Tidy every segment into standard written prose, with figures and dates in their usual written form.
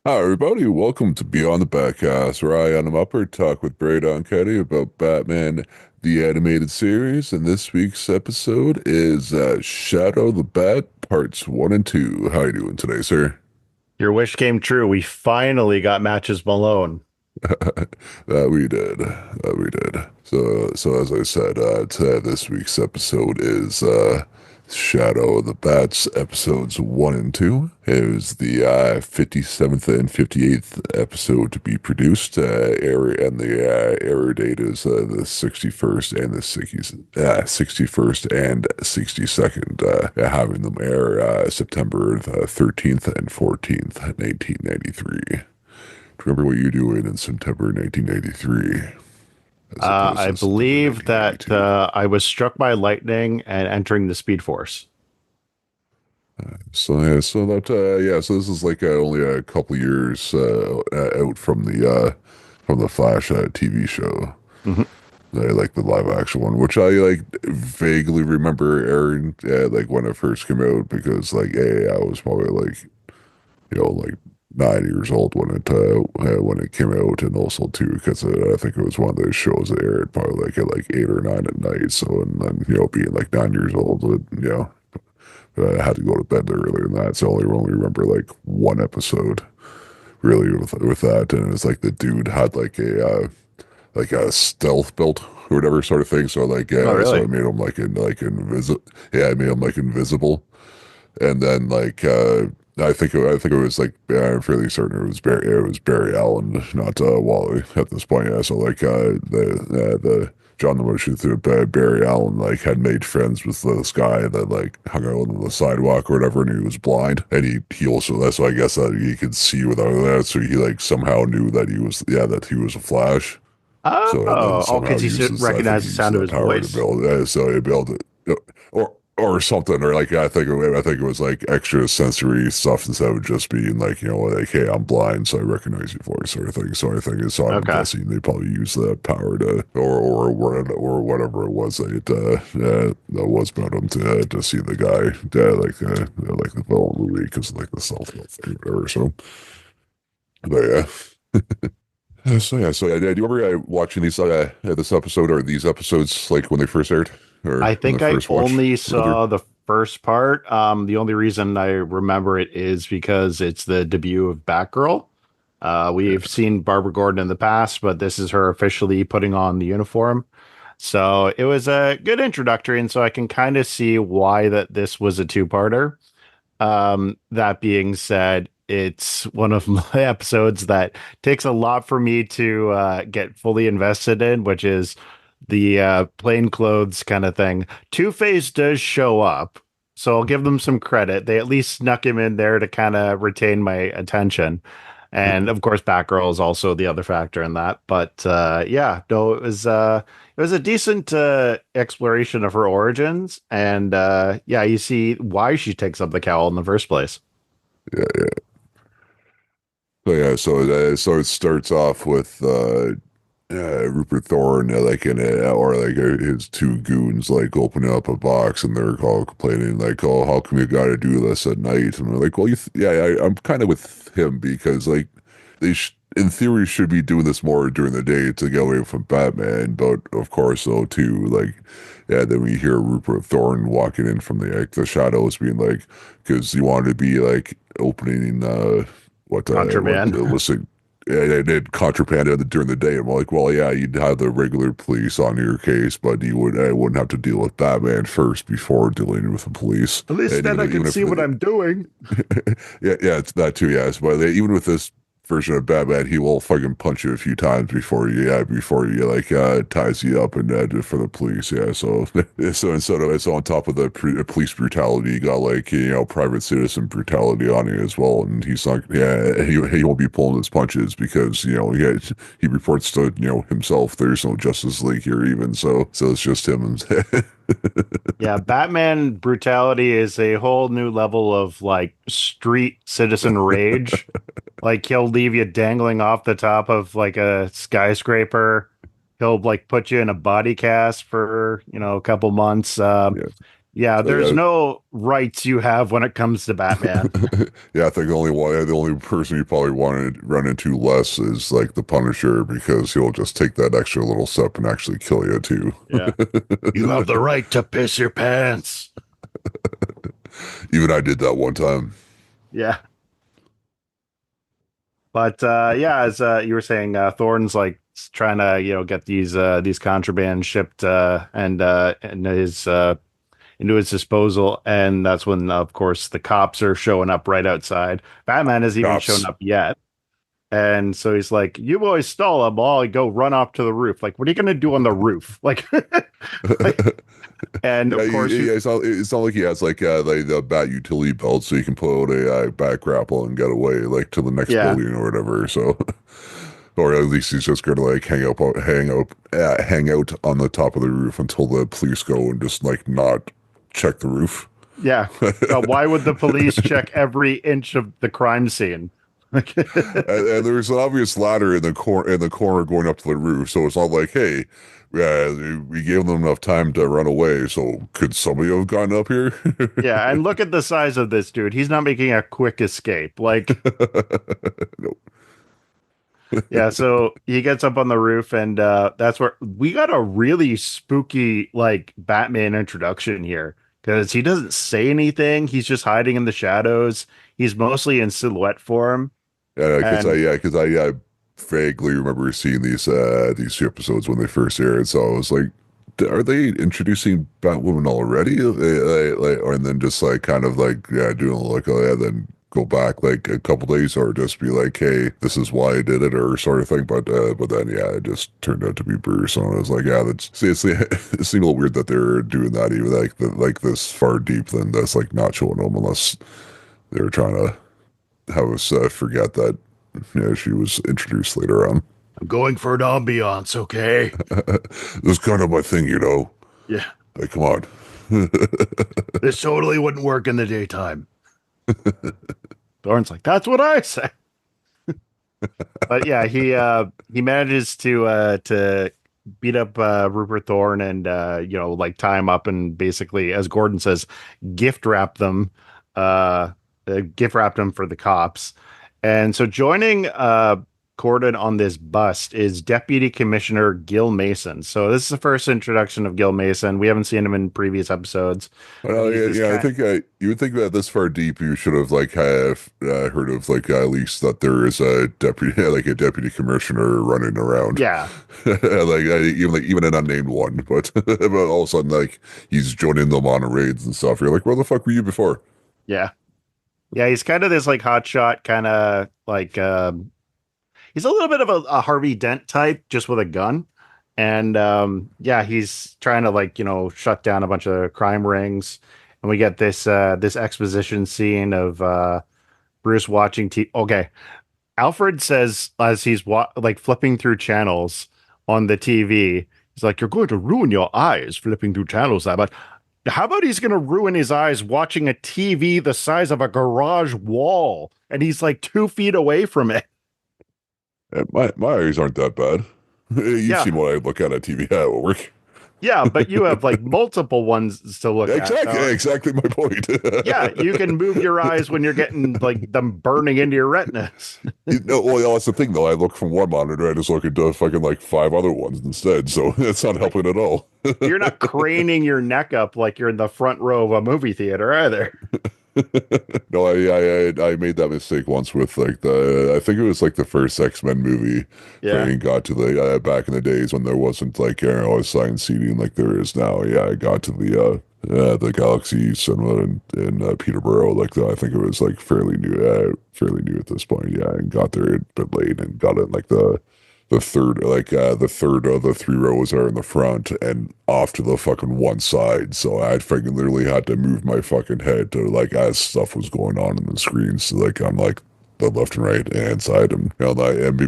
Hi, everybody. Welcome to Beyond the Batcast, where I, Adam Upper, talk with Brada and Ketty about Batman, the animated series. And this week's episode is Shadow the Bat, parts 1 and 2. How you doing today, sir? Your wish came true. We finally got Matches Malone. That we did. That we did. So as I said, this week's episode is Shadow of the Bats, episodes 1 and 2. It was the 57th and 58th episode to be produced. And the air date is the 61st and the 61st and 62nd, having them air September the 13th and 14th, 1993. Remember what you doing in September 1983 as opposed I to September believe that 1982. I was struck by lightning and entering the Speed Force. So this is like only a couple years out from the Flash TV show. Mhm. Like the live action one, which I like vaguely remember airing like when it first came out because I was probably like 9 years old when it came out, and also too because I think it was one of those shows that aired probably like at like 8 or 9 at night. So and then being like 9 years old, I had to go to bed earlier than that. So I only remember like one episode really with that, and it's like the dude had like a stealth belt or whatever sort of thing. So Oh, so really? it made him like invisible. Yeah, it made him like invisible. And then I think it was like I'm fairly certain it was Barry Allen, not Wally at this point. Yeah, so the John the Motion through Barry Allen like had made friends with this guy that like hung out on the sidewalk or whatever, and he was blind, and he also that's why I guess that he could see without that, so he like somehow knew that he was a Flash. So and then Oh, somehow because he uses I think recognized he the uses sound of that his power to voice. build so he'd be able to or something or like I think it was like extra sensory stuff instead of just being like like hey I'm blind so I recognize your voice sort of thing. So I'm Okay. guessing they probably use that power to or whatever it was that was about him to see the guy like the villain movie because like the self thing or whatever. So but yeah. Do you remember watching this episode or these episodes like when they first aired or I when the think I first watch only run through? saw the first part. The only reason I remember it is because it's the debut of Batgirl. We've Yeah, seen Barbara Gordon in the past, but this is her officially putting on the uniform. So it was a good introductory, and so I can kind of see why that this was a two-parter. That being said, it's one of my episodes that takes a lot for me to get fully invested in, which is the plain clothes kind of thing. Two-Face does show up, so I'll give them some credit. They at least snuck him in there to kind of retain my attention. And of course, Batgirl is also the other factor in that. But yeah, no, it was a decent exploration of her origins, and yeah, you see why she takes up the cowl in the first place. yeah. So it starts off with Rupert Thorne or like his two goons like opening up a box and they're all complaining like, oh, how come you got to do this at night? And they're like, well, I'm kind of with him because like in theory should be doing this more during the day to get away from Batman, but of course though too like yeah, then we hear Rupert Thorne walking in from the shadows being like because he wanted to be like opening what Contraband. illicit and did contraband during the day. I'm like, well, yeah, you'd have the regular police on your case, but you would I wouldn't have to deal with Batman first before dealing with the police. At least And then I can even if see what I'm doing. yeah, it's that too. Yes, but even with this version of Batman, he will fucking punch you a few times before he like ties you up and for the police. Yeah, so so on top of the police brutality, you got like private citizen brutality on you as well. And he's not he won't be pulling his punches because he reports to himself. There's no Justice League here even, so it's just him. Yeah, Batman brutality is a whole new level of like street citizen rage. Like he'll leave you dangling off the top of like a skyscraper. He'll like put you in a body cast for, a couple months. Yeah, Yeah, there's Yeah, no rights you have when it comes to Batman. yeah. I think the only person you probably want to run into less is like the Punisher because he'll just take that extra little step and actually kill you too. Yeah. You have the right to piss your pants. Even I did that one time. Yeah. But yeah, as you were saying, Thorne's like trying to, get these contraband shipped and his into his disposal, and that's when, of course, the cops are showing up right outside. Batman hasn't even shown Cops. up yet, and so he's like, "You boys stole him. I'll go run off to the roof. Like, what are you gonna do on the roof? Like, like." And Yeah, of course, it's not like he has like the bat utility belt, so you can pull out a back grapple and get away like to the next yeah, building or whatever. So, or at least he's just going to like hang out on the top of the roof until the police go and just like not check the roof. yeah. Why would the police check every inch of the crime scene? Like, And there's an obvious ladder in the corner going up to the roof, so it's not like, hey, we gave them enough time to run away. So could somebody have gotten up here? yeah, and look at the size of this dude. He's not making a quick escape. Like, Nope. yeah, so he gets up on the roof, and that's where we got a really spooky, like, Batman introduction here because he doesn't say anything. He's just hiding in the shadows. He's mostly in silhouette form. And Because I vaguely remember seeing these two episodes when they first aired. So I was like, are they introducing Batwoman already? And then just like kind of like doing like oh yeah, then go back like a couple days or just be like, hey, this is why I did it or sort of thing. But then yeah, it just turned out to be Bruce, and I was like, yeah, that's see, it seemed a little weird that they're doing that even like this far deep than that's like not showing them unless they were trying to have us forget that she was introduced later on. I'm going for an ambiance, okay? This kind of my thing, you know. Yeah, Like, come on. this totally wouldn't work in the daytime. Thorne's like, that's what I say. But yeah, he manages to beat up Rupert Thorne and like tie him up and basically, as Gordon says, gift wrap them, uh, gift wrapped them for the cops. And so joining Gordon on this bust is Deputy Commissioner Gil Mason. So this is the first introduction of Gil Mason. We haven't seen him in previous episodes, but Well, he's yeah, this yeah. I kind. think you would think that this far deep, you should have like have heard of like at least that there is a deputy, like a deputy commissioner running around, Yeah, even an unnamed one. But all of a sudden, like he's joining them on raids and stuff. You're like, where the fuck were you before? yeah. Yeah, he's kind of this like hotshot kind of like he's a little bit of a Harvey Dent type, just with a gun. And yeah, he's trying to like, shut down a bunch of crime rings. And we get this exposition scene of Bruce watching Okay, Alfred says as he's like flipping through channels on the TV, he's like, "You're going to ruin your eyes flipping through channels." But how about he's going to ruin his eyes watching a TV the size of a garage wall, and he's like 2 feet away from it? And my eyes aren't that bad. You've Yeah, seen what I look at TV at work. yeah, but you have like multiple ones to look at. Exactly my point. Yeah, you can move your eyes when you're getting like them burning into your retinas. Well, yeah, that's the thing though. I look from one monitor, I just look at fucking like five other ones instead. So that's not Like helping at all. you're not craning your neck up like you're in the front row of a movie theater either. No, I made that mistake once with like I think it was like the first X-Men movie. Yeah. Fucking got to the back in the days when there wasn't like assigned seating like there is now. Yeah, I got to the Galaxy Cinema in Peterborough. Like I think it was like fairly new at this point. Yeah, and got there a bit late and got in like the third of the three rows are in the front and off to the fucking one side. So I fucking literally had to move my fucking head to like as stuff was going on in the screen. So like I'm like the left and right hand side and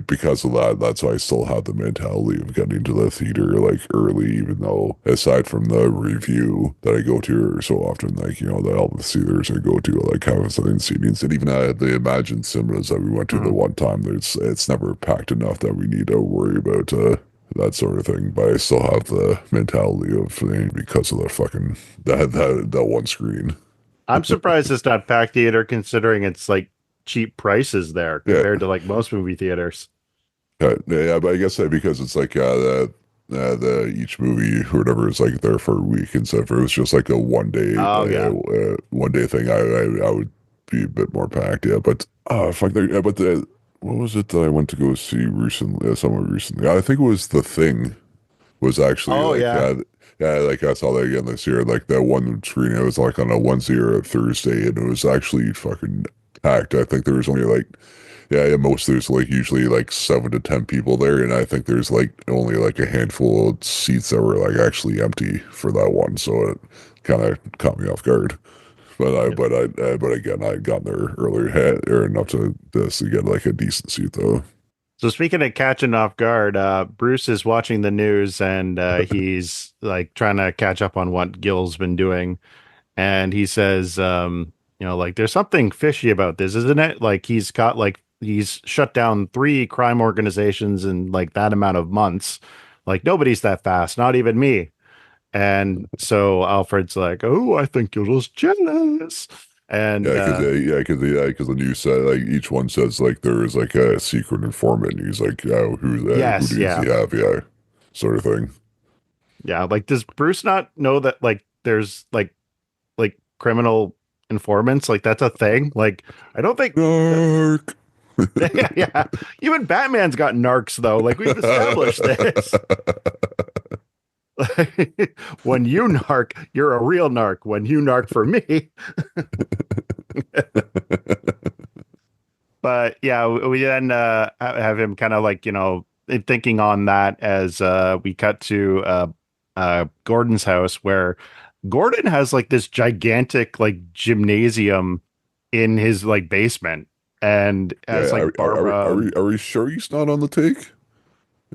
because of that, that's why I still had the mentality of getting to the theater like early, even though aside from the review that I go to so often, like all the theaters I go to like have assigned seatings, and even the Imagine cinemas that we went to the Mhm. one time, it's never packed enough that we need to worry about that sort of thing. But I still have the mentality of because of the fucking that one screen. I'm surprised it's not packed theater considering it's like cheap prices there Yeah, compared to like most movie theaters. yeah, but I guess that because it's like the each movie or whatever is like there for a week, and so if it was just like a Oh yeah. 1 day thing, I would be a bit more packed. Yeah, but fuck, yeah, but the what was it that I went to go see recently? Somewhat recently, I think it was The Thing. Was actually Oh like yeah. yeah, like I saw that again this year. Like that one screen, it was like on a Wednesday or a Thursday, and it was actually fucking packed. I think there was only like yeah, most there's like usually like 7 to 10 people there, and I think there's like only like a handful of seats that were like actually empty for that one. So it kind of caught me off guard. But again, I got there earlier, had or enough to this to get like a decent seat though. So speaking of catching off guard, Bruce is watching the news and he's like trying to catch up on what Gil's been doing. And he says, like there's something fishy about this, isn't it? Like he's shut down 3 crime organizations in like that amount of months. Like nobody's that fast, not even me. And so Alfred's like, "Oh, I think you're just jealous." And Because the news said like each one says like there is like a secret informant. And he's like, yeah, who yes, does he yeah, have? Yeah, sort of thing. yeah. Like, does Bruce not know that like there's like criminal informants? Like that's a thing. Like I don't think. Dark. Yeah, yeah. Even Batman's got narcs though. Like we've established this. When you narc, you're a real narc. When you narc for me. But yeah, we then have him kind of like, thinking on that as we cut to Gordon's house where Gordon has like this gigantic like gymnasium in his like basement and Yeah, has like Barbara. are we sure he's not on the take?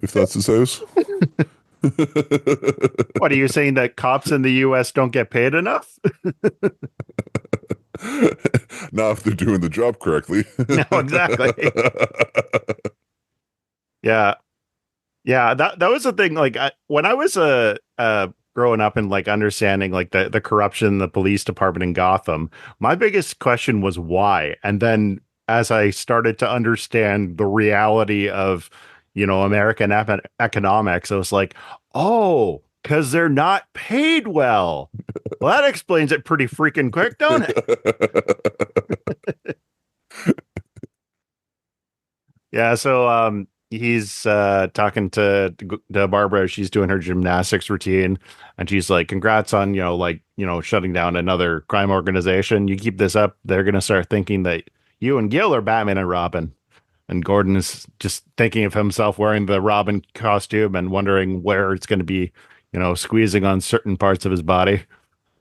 If that's his house? What are you saying that cops in the US don't get paid enough? Not if they're doing the job correctly. No, exactly. Yeah. Yeah, that was the thing. Like when I was growing up and like understanding like the corruption in the police department in Gotham, my biggest question was why. And then as I started to understand the reality of, American economics, I was like, oh, because they're not paid well. Well, that explains it pretty freaking quick, don't it? Yeah, so he's talking to Barbara. She's doing her gymnastics routine, and she's like, "Congrats on shutting down another crime organization. You keep this up, they're gonna start thinking that you and Gil are Batman and Robin." And Gordon is just thinking of himself wearing the Robin costume and wondering where it's going to be, squeezing on certain parts of his body.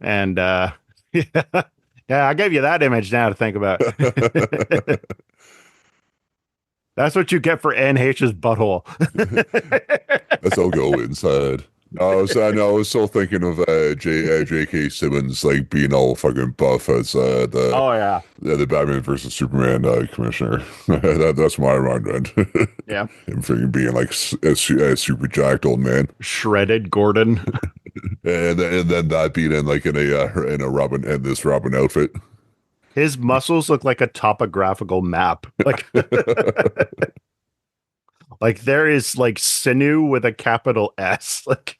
And yeah, yeah, I gave you that image now to think about. That's what you get for NH's butthole. Let's all go inside. I know, I was still thinking of J.K. Simmons like being all fucking buff as Oh yeah, the Batman versus Superman commissioner. That's my mind went. yeah. Him freaking being like a super jacked old man, Shredded Gordon. and then that being in a Robin and this Robin outfit. His muscles look like a topographical map. Like like there is like sinew with a capital S. Like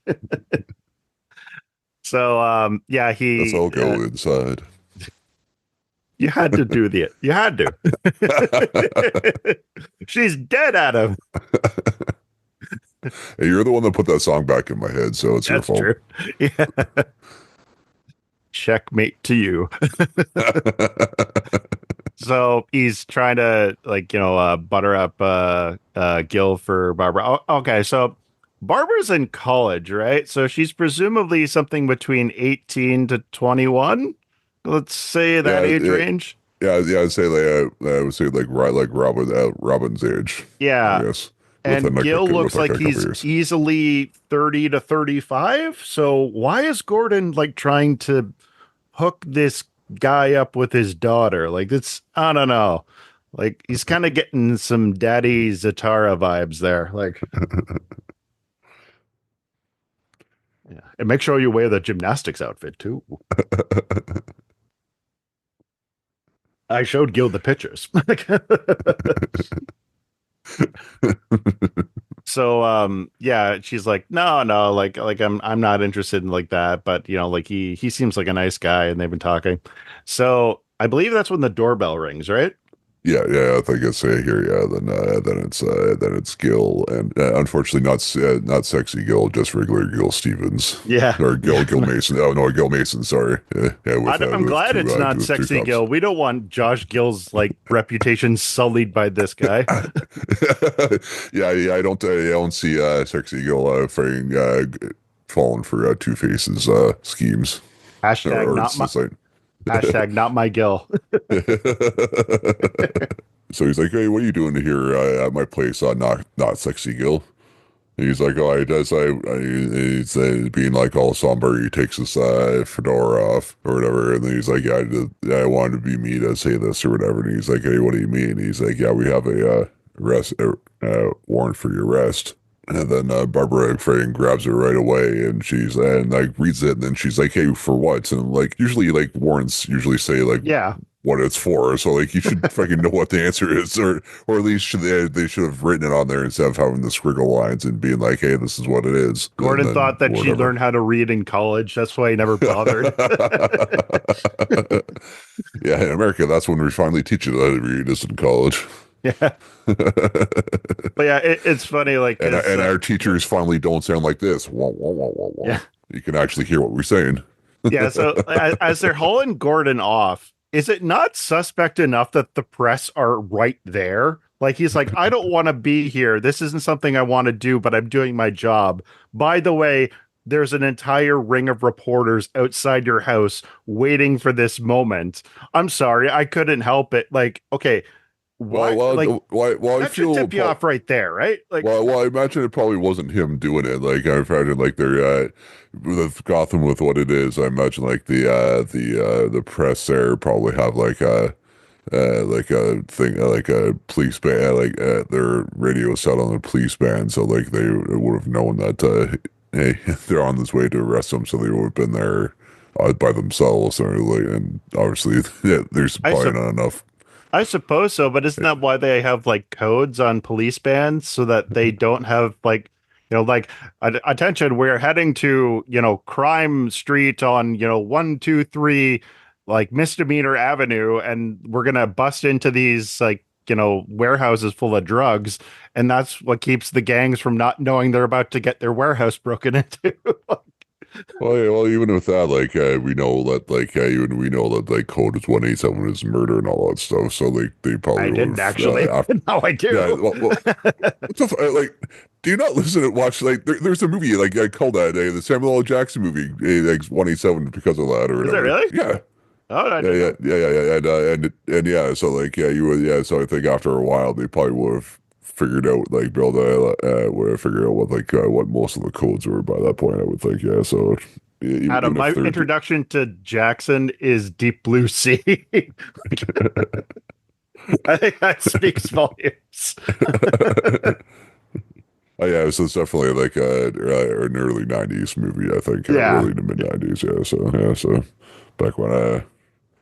so yeah, Let's he all go inside. you had to do the you had to. She's dead, Adam. Hey, you're the one that put that song back in my head, so it's your That's fault. true. Yeah. Checkmate to you. So he's trying to butter up Gil for Barbara. Okay, so Barbara's in college, right? So she's presumably something between 18 to 21. Let's say that Yeah, age range. yeah. I'd say I would say like right like Robin's age, I Yeah. guess, And Gil with looks like like a couple he's years. easily 30 to 35. So why is Gordon like trying to hook this guy up with his daughter? Like it's I don't know. Like he's kind of getting some Daddy Zatara vibes there. Like Yeah. And make sure you wear the gymnastics outfit too. I showed Gil the pictures. So yeah, she's like, no, no, like I'm not interested in like that, but you know, like he seems like a nice guy and they've been talking. So I believe that's when the doorbell rings, right? Yeah, yeah, I think it's here. Yeah, then it's Gil, and unfortunately not sexy Gil, just regular Gil Stevens Yeah. or Yeah. Gil Mason. Oh no, Gil Mason. Sorry. Yeah, yeah I'm glad it's not with two sexy cups. Gil. We don't want Josh Gill's like reputation sullied by this guy. Yeah, yeah. I don't see sexy Gil falling for Two Faces schemes Hashtag or not it's my just like. hashtag not my Gil. So he's like, "Hey, what are you doing here at my place? Not sexy Gil." And he's like, "Oh, he does. He's being like all somber. He takes his fedora off or whatever." And then he's like, I wanted to be me to say this or whatever." And he's like, "Hey, what do you mean?" And he's like, "Yeah, we have a warrant for your arrest." And then Barbara Frayne grabs it right away, and she's and like reads it, and then she's like, "Hey, for what?" And like usually, like warrants usually say like Yeah. what it's for, so like you should fucking know what the answer is, or at least they should have written it on there instead of having the scriggle lines and being like, "Hey, this is what it is," and Gordon then thought that she'd whatever. learn how to read in college. That's why he never bothered. Yeah, in America, that's when we finally teach you how to read is in college. Yeah. But yeah, it's funny, like, because, And our teachers finally don't sound like this. Wah, wah, wah, wah, wah. yeah. You can actually hear what we're saying. Yeah. So as they're hauling Gordon off, is it not suspect enough that the press are right there? Like, he's like, I don't want to be here. This isn't something I want to do, but I'm doing my job. By the way, there's an entire ring of reporters outside your house waiting for this moment. I'm sorry, I couldn't help it. Like, okay, why? Like, I that should feel tip you off right there, right? Like, I imagine it probably wasn't him doing it. Like I imagine, like they're with Gotham with what it is. I imagine like the press there probably have like a thing like a police band their radio set on a police band, so like they would have known that hey they're on this way to arrest them, so they would have been there by themselves or like, and obviously yeah, there's I probably sup not enough. I suppose so, but isn't that why they have like codes on police bands so that they don't have like, like attention, we're heading to, Crime Street on, 123, like Misdemeanor Avenue, and we're gonna bust into these like, warehouses full of drugs, and that's what keeps the gangs from not knowing they're about to get their warehouse broken into. Well, yeah, well, even with that, like we know that, like even we know that like code is 187 is murder and all that stuff. So they I probably would didn't have actually. Now I yeah. do. What the like? Do you not listen and watch like there's a movie like I called that the Samuel L. Jackson movie like 187 because of that or Is it whatever. really? Yeah, Oh, I yeah, didn't yeah, know. yeah, yeah, yeah, and yeah. So like yeah, you would yeah. So I think after a while they probably would have figured out like build would have figured out what most of the codes were by that point. I would think yeah. So Adam, even my if they're introduction to Jackson is Deep Blue Sea. I think that speaks volumes. oh yeah, so it's definitely like an early '90s movie. I think Yeah. early to mid '90s. Yeah, so back when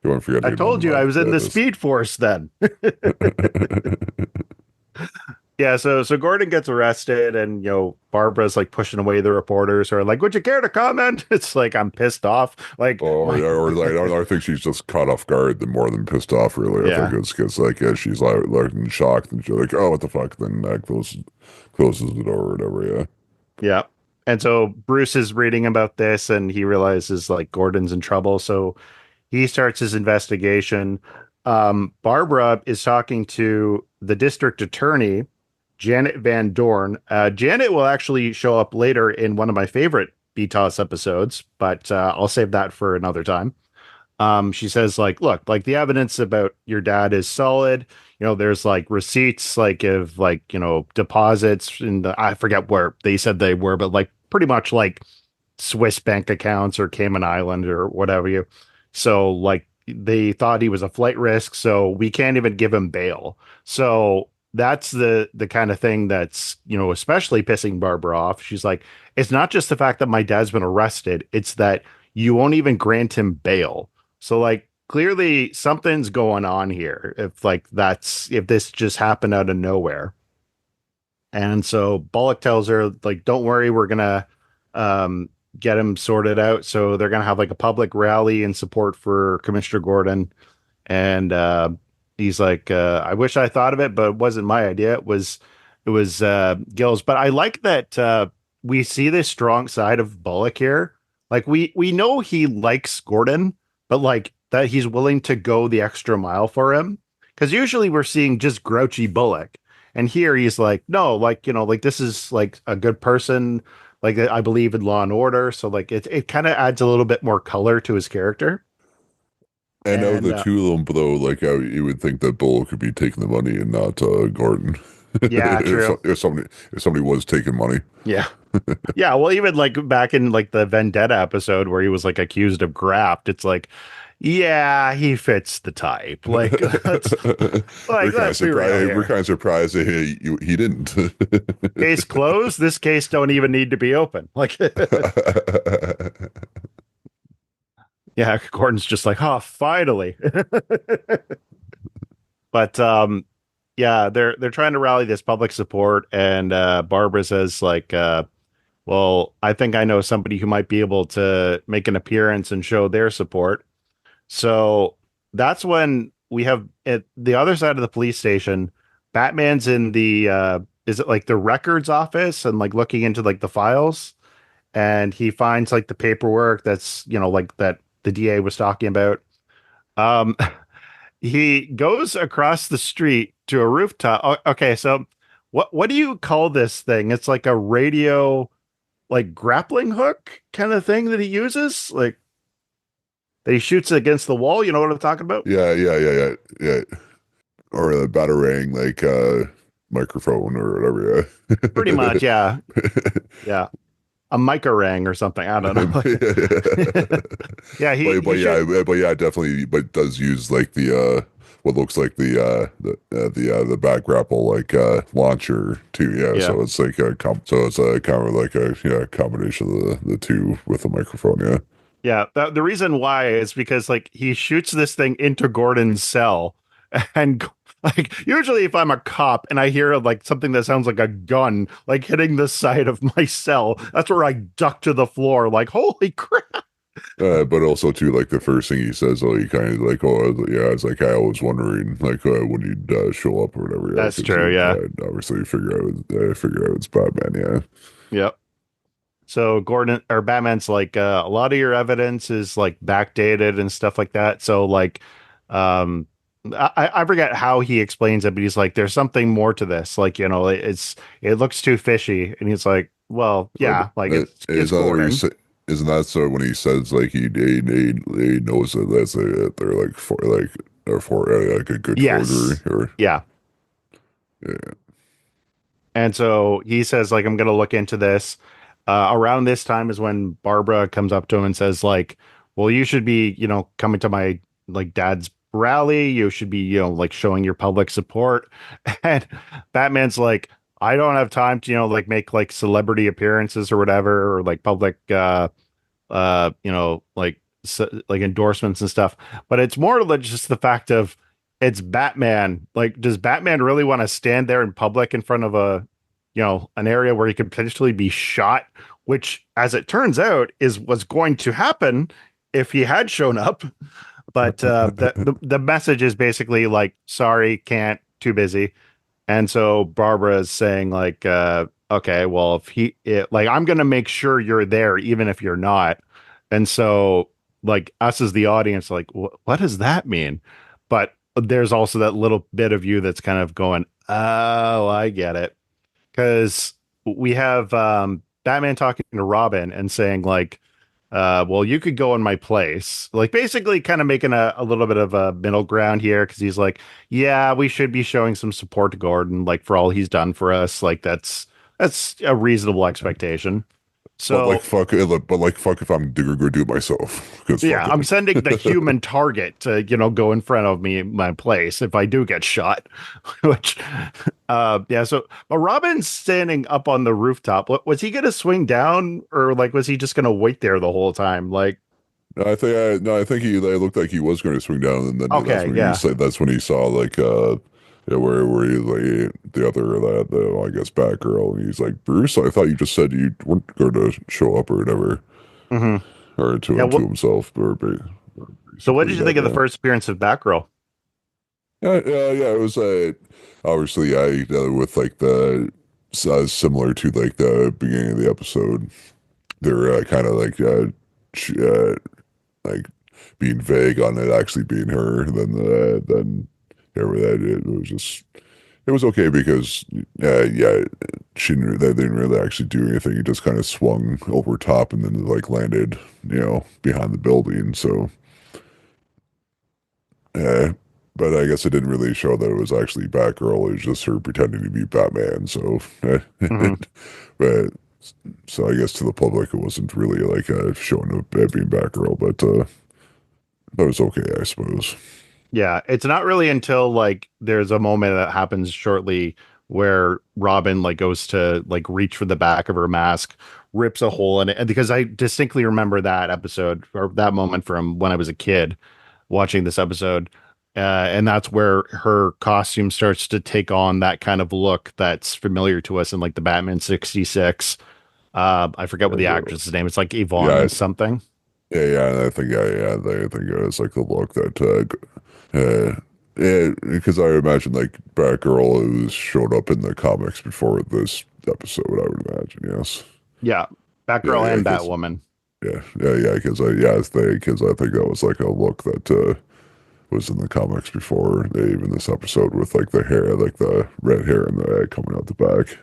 you won't forget I to get on told you I was in the this. Speed Force then. Yeah, so Gordon gets arrested and Barbara's like pushing away the reporters who are like, would you care to comment? It's like I'm pissed off. Like my Or like I think she's just caught off guard, than more than pissed off. Really, I think Yeah. it's because like she's like in shock, and she's like, "Oh, what the fuck?" Then closes the door or whatever. Yeah. Yeah. And so Bruce is reading about this and he realizes like Gordon's in trouble. So he starts his investigation. Barbara is talking to the district attorney, Janet Van Dorn. Janet will actually show up later in one of my favorite BTOS episodes, but I'll save that for another time. She says, like, look, like the evidence about your dad is solid. There's like receipts, like of like, deposits in I forget where they said they were, but like pretty much like Swiss bank accounts or Cayman Island or whatever you. So like they thought he was a flight risk, so we can't even give him bail. So that's the kind of thing that's, especially pissing Barbara off. She's like, it's not just the fact that my dad's been arrested, it's that you won't even grant him bail. So like clearly something's going on here if this just happened out of nowhere. And so Bullock tells her, like, don't worry, we're gonna um get him sorted out. So they're gonna have like a public rally in support for Commissioner Gordon. And he's like, I wish I thought of it, but it wasn't my idea. It was Gil's. But I like that we see this strong side of Bullock here. Like we know he likes Gordon, but like that he's willing to go the extra mile for him. Because usually we're seeing just grouchy Bullock. And here he's like, no, like, like this is like a good person. Like I believe in law and order. So like it kind of adds a little bit more color to his character. And out of And the two of them, though, like you would think that Bull could be taking the money and not Gordon. yeah, if, true. if somebody was taking money. Yeah. Yeah, well, even like back in like the Vendetta episode where he was like accused of graft, it's like, yeah, he fits the type. Like let's be real We're here. kind of surprised that he didn't. Case closed. This case don't even need to be open. Like yeah, Gordon's just like, oh, finally. But yeah, they're trying to rally this public support and Barbara says like well, I think I know somebody who might be able to make an appearance and show their support. So that's when we have at the other side of the police station, Batman's in the is it like the records office and like looking into like the files and he finds like the paperwork that's, like that the DA was talking about. Um he goes across the street to a rooftop. Okay, so what do you call this thing? It's like a radio like grappling hook kind of thing that he uses, like that he shoots against the wall. You know what I'm talking about? Yeah. Or a batarang microphone or whatever. Pretty much, yeah, yeah. A micarang or something. I don't know. Yeah, he shoot. But yeah, definitely. But it does use like the what looks like the back grapple launcher too. Yeah, Yeah, so it's like so it's a kind of like a combination of the two with the microphone. Yeah. yeah. The reason why is because like he shoots this thing into Gordon's cell, and like usually if I'm a cop and I hear like something that sounds like a gun like hitting the side of my cell, that's where I duck to the floor. Like holy crap! But also too, like the first thing he says, oh, he kind of like, oh, yeah, it's like I was wondering, like when he'd show up or whatever, yeah, That's because true. he Yeah. obviously figure out it's Batman, yeah. Yep. So Gordon or Batman's like a lot of your evidence is like backdated and stuff like that. So like um I forget how he explains it, but he's like, there's something more to this. Like, it looks too fishy. And he's like, well, yeah, like it's Is that what Gordon. isn't that so when he says like he knows that they're like for like a good forgery Yes. or Yeah. yeah. And so he says, like, I'm gonna look into this. Around this time is when Barbara comes up to him and says, like, well, you should be, coming to my like dad's rally. You should be, like showing your public support. And Batman's like, I don't have time to, like make like celebrity appearances or whatever, or like public like endorsements and stuff. But it's more like just the fact of it's Batman. Like, does Batman really want to stand there in public in front of an area where he could potentially be shot? Which, as it turns out, is what's going to happen if he had shown up. But the message is basically like, sorry, can't, too busy. And so Barbara is saying like, okay, well, like, I'm gonna make sure you're there even if you're not. And so like us as the audience, like, what does that mean? But there's also that little bit of you that's kind of going, oh, I get it, because we have Batman talking to Robin and saying like, well, you could go in my place. Like basically kind of making a little bit of a middle ground here because he's like, yeah, we should be showing some support to Gordon, like for all he's done for us. Like that's a reasonable expectation. But like So fuck, but like fuck if I'm gonna do it myself. Because yeah, fuck I'm it. sending the human target to, go in front of me, my place, if I do get shot. Which, yeah. So, but Robin's standing up on the rooftop. What was he gonna swing down, or like was he just gonna wait there the whole time? Like, No, I think he it looked like he was going to swing down, and then okay, yeah, that's when he saw like yeah, where he like the other I guess Batgirl, and he's like, Bruce, I thought you just said you weren't going to show up or whatever, hmm or yeah. to himself, or So, what basically did you think of the that. first appearance of Batgirl? Yeah, it was obviously with like the similar to like the beginning of the episode, they're kind of ch- uh, like being vague on it actually being her. Then yeah, it was just it was okay because yeah, they didn't really actually do anything. He just kind of swung over top and then like landed behind the building. So yeah, but I guess it didn't really show that it was actually Batgirl. It was just her pretending to be Batman. So hmm but so I guess to the public it wasn't really like showing up being Batgirl, but that was okay, I suppose. Yeah, it's not really until like there's a moment that happens shortly where Robin like goes to like reach for the back of her mask, rips a hole in it, and because I distinctly remember that episode or that moment from when I was a kid watching this episode, and that's where her costume starts to take on that kind of look that's familiar to us in like the Batman '66. I forget what Yeah, the actress's name. It's like yeah, Yvonne something. and I think I think it was like the look that yeah, because I imagine like Batgirl who's showed up in the comics before this episode, I would imagine, yes. Yeah, Yeah, Batgirl yeah, and because Batwoman. because I think that was like a look that was in the comics before even this episode with like the hair, like the red hair and the coming out the back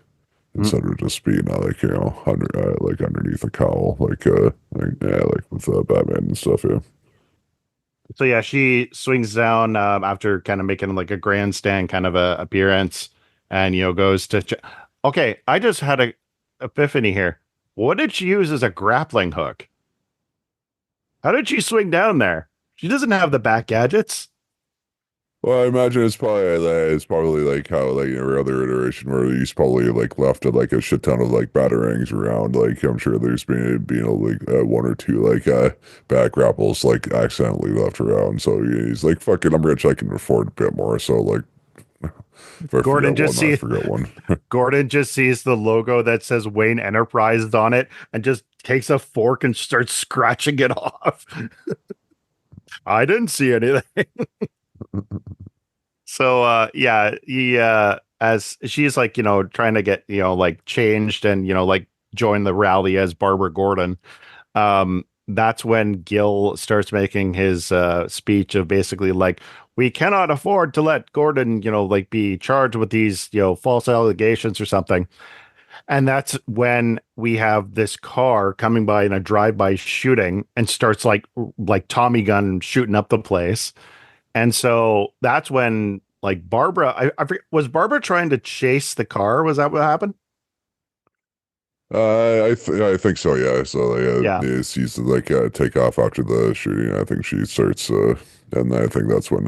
instead of just being like like underneath a cowl, like with Batman and stuff. Yeah. So yeah, she swings down after kind of making like a grandstand kind of a appearance, and goes to. Okay, I just had a epiphany here. What did she use as a grappling hook? How did she swing down there? She doesn't have the back gadgets. Well, I imagine it's probably like how like every other iteration where he's probably like left like a shit ton of like batarangs around. Like I'm sure there's been like one or two like back grapples like accidentally left around. So he's like, fuck it, I'm rich, I can afford a bit more. So like if I Gordon forget just one, I see forget one. Gordon just sees the logo that says Wayne Enterprises on it and just takes a fork and starts scratching it off. I didn't see anything. So yeah, he as she's like, trying to get, like changed and, like join the rally as Barbara Gordon. That's when Gil starts making his speech of basically like we cannot afford to let Gordon, like be charged with these, false allegations or something. And that's when we have this car coming by in a drive-by shooting and starts like Tommy gun shooting up the place. And so that's when like Barbara, I forget, was Barbara trying to chase the car? Was that what happened? I think so, yeah. So Yeah. yeah, sees like take off after the shooting. I think she starts and I think that's when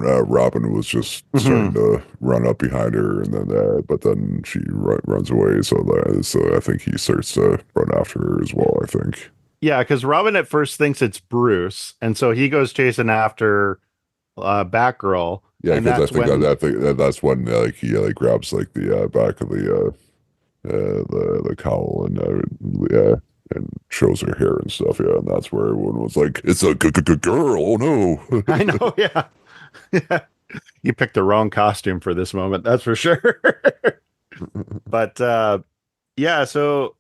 Robin was just starting hmm to run up behind her, and then but then she runs away. So I think he starts to run after her as well. I think. Yeah, because Robin at first thinks it's Bruce, and so he goes chasing after Batgirl, Yeah, and because I that's think when that's when like he like grabs like the back of the cowl and yeah, and shows her hair and stuff. Yeah, and that's where everyone was like, "It's a good girl." Oh no. I know, yeah. Yeah. You picked the wrong costume for this moment, that's for sure. But yeah, so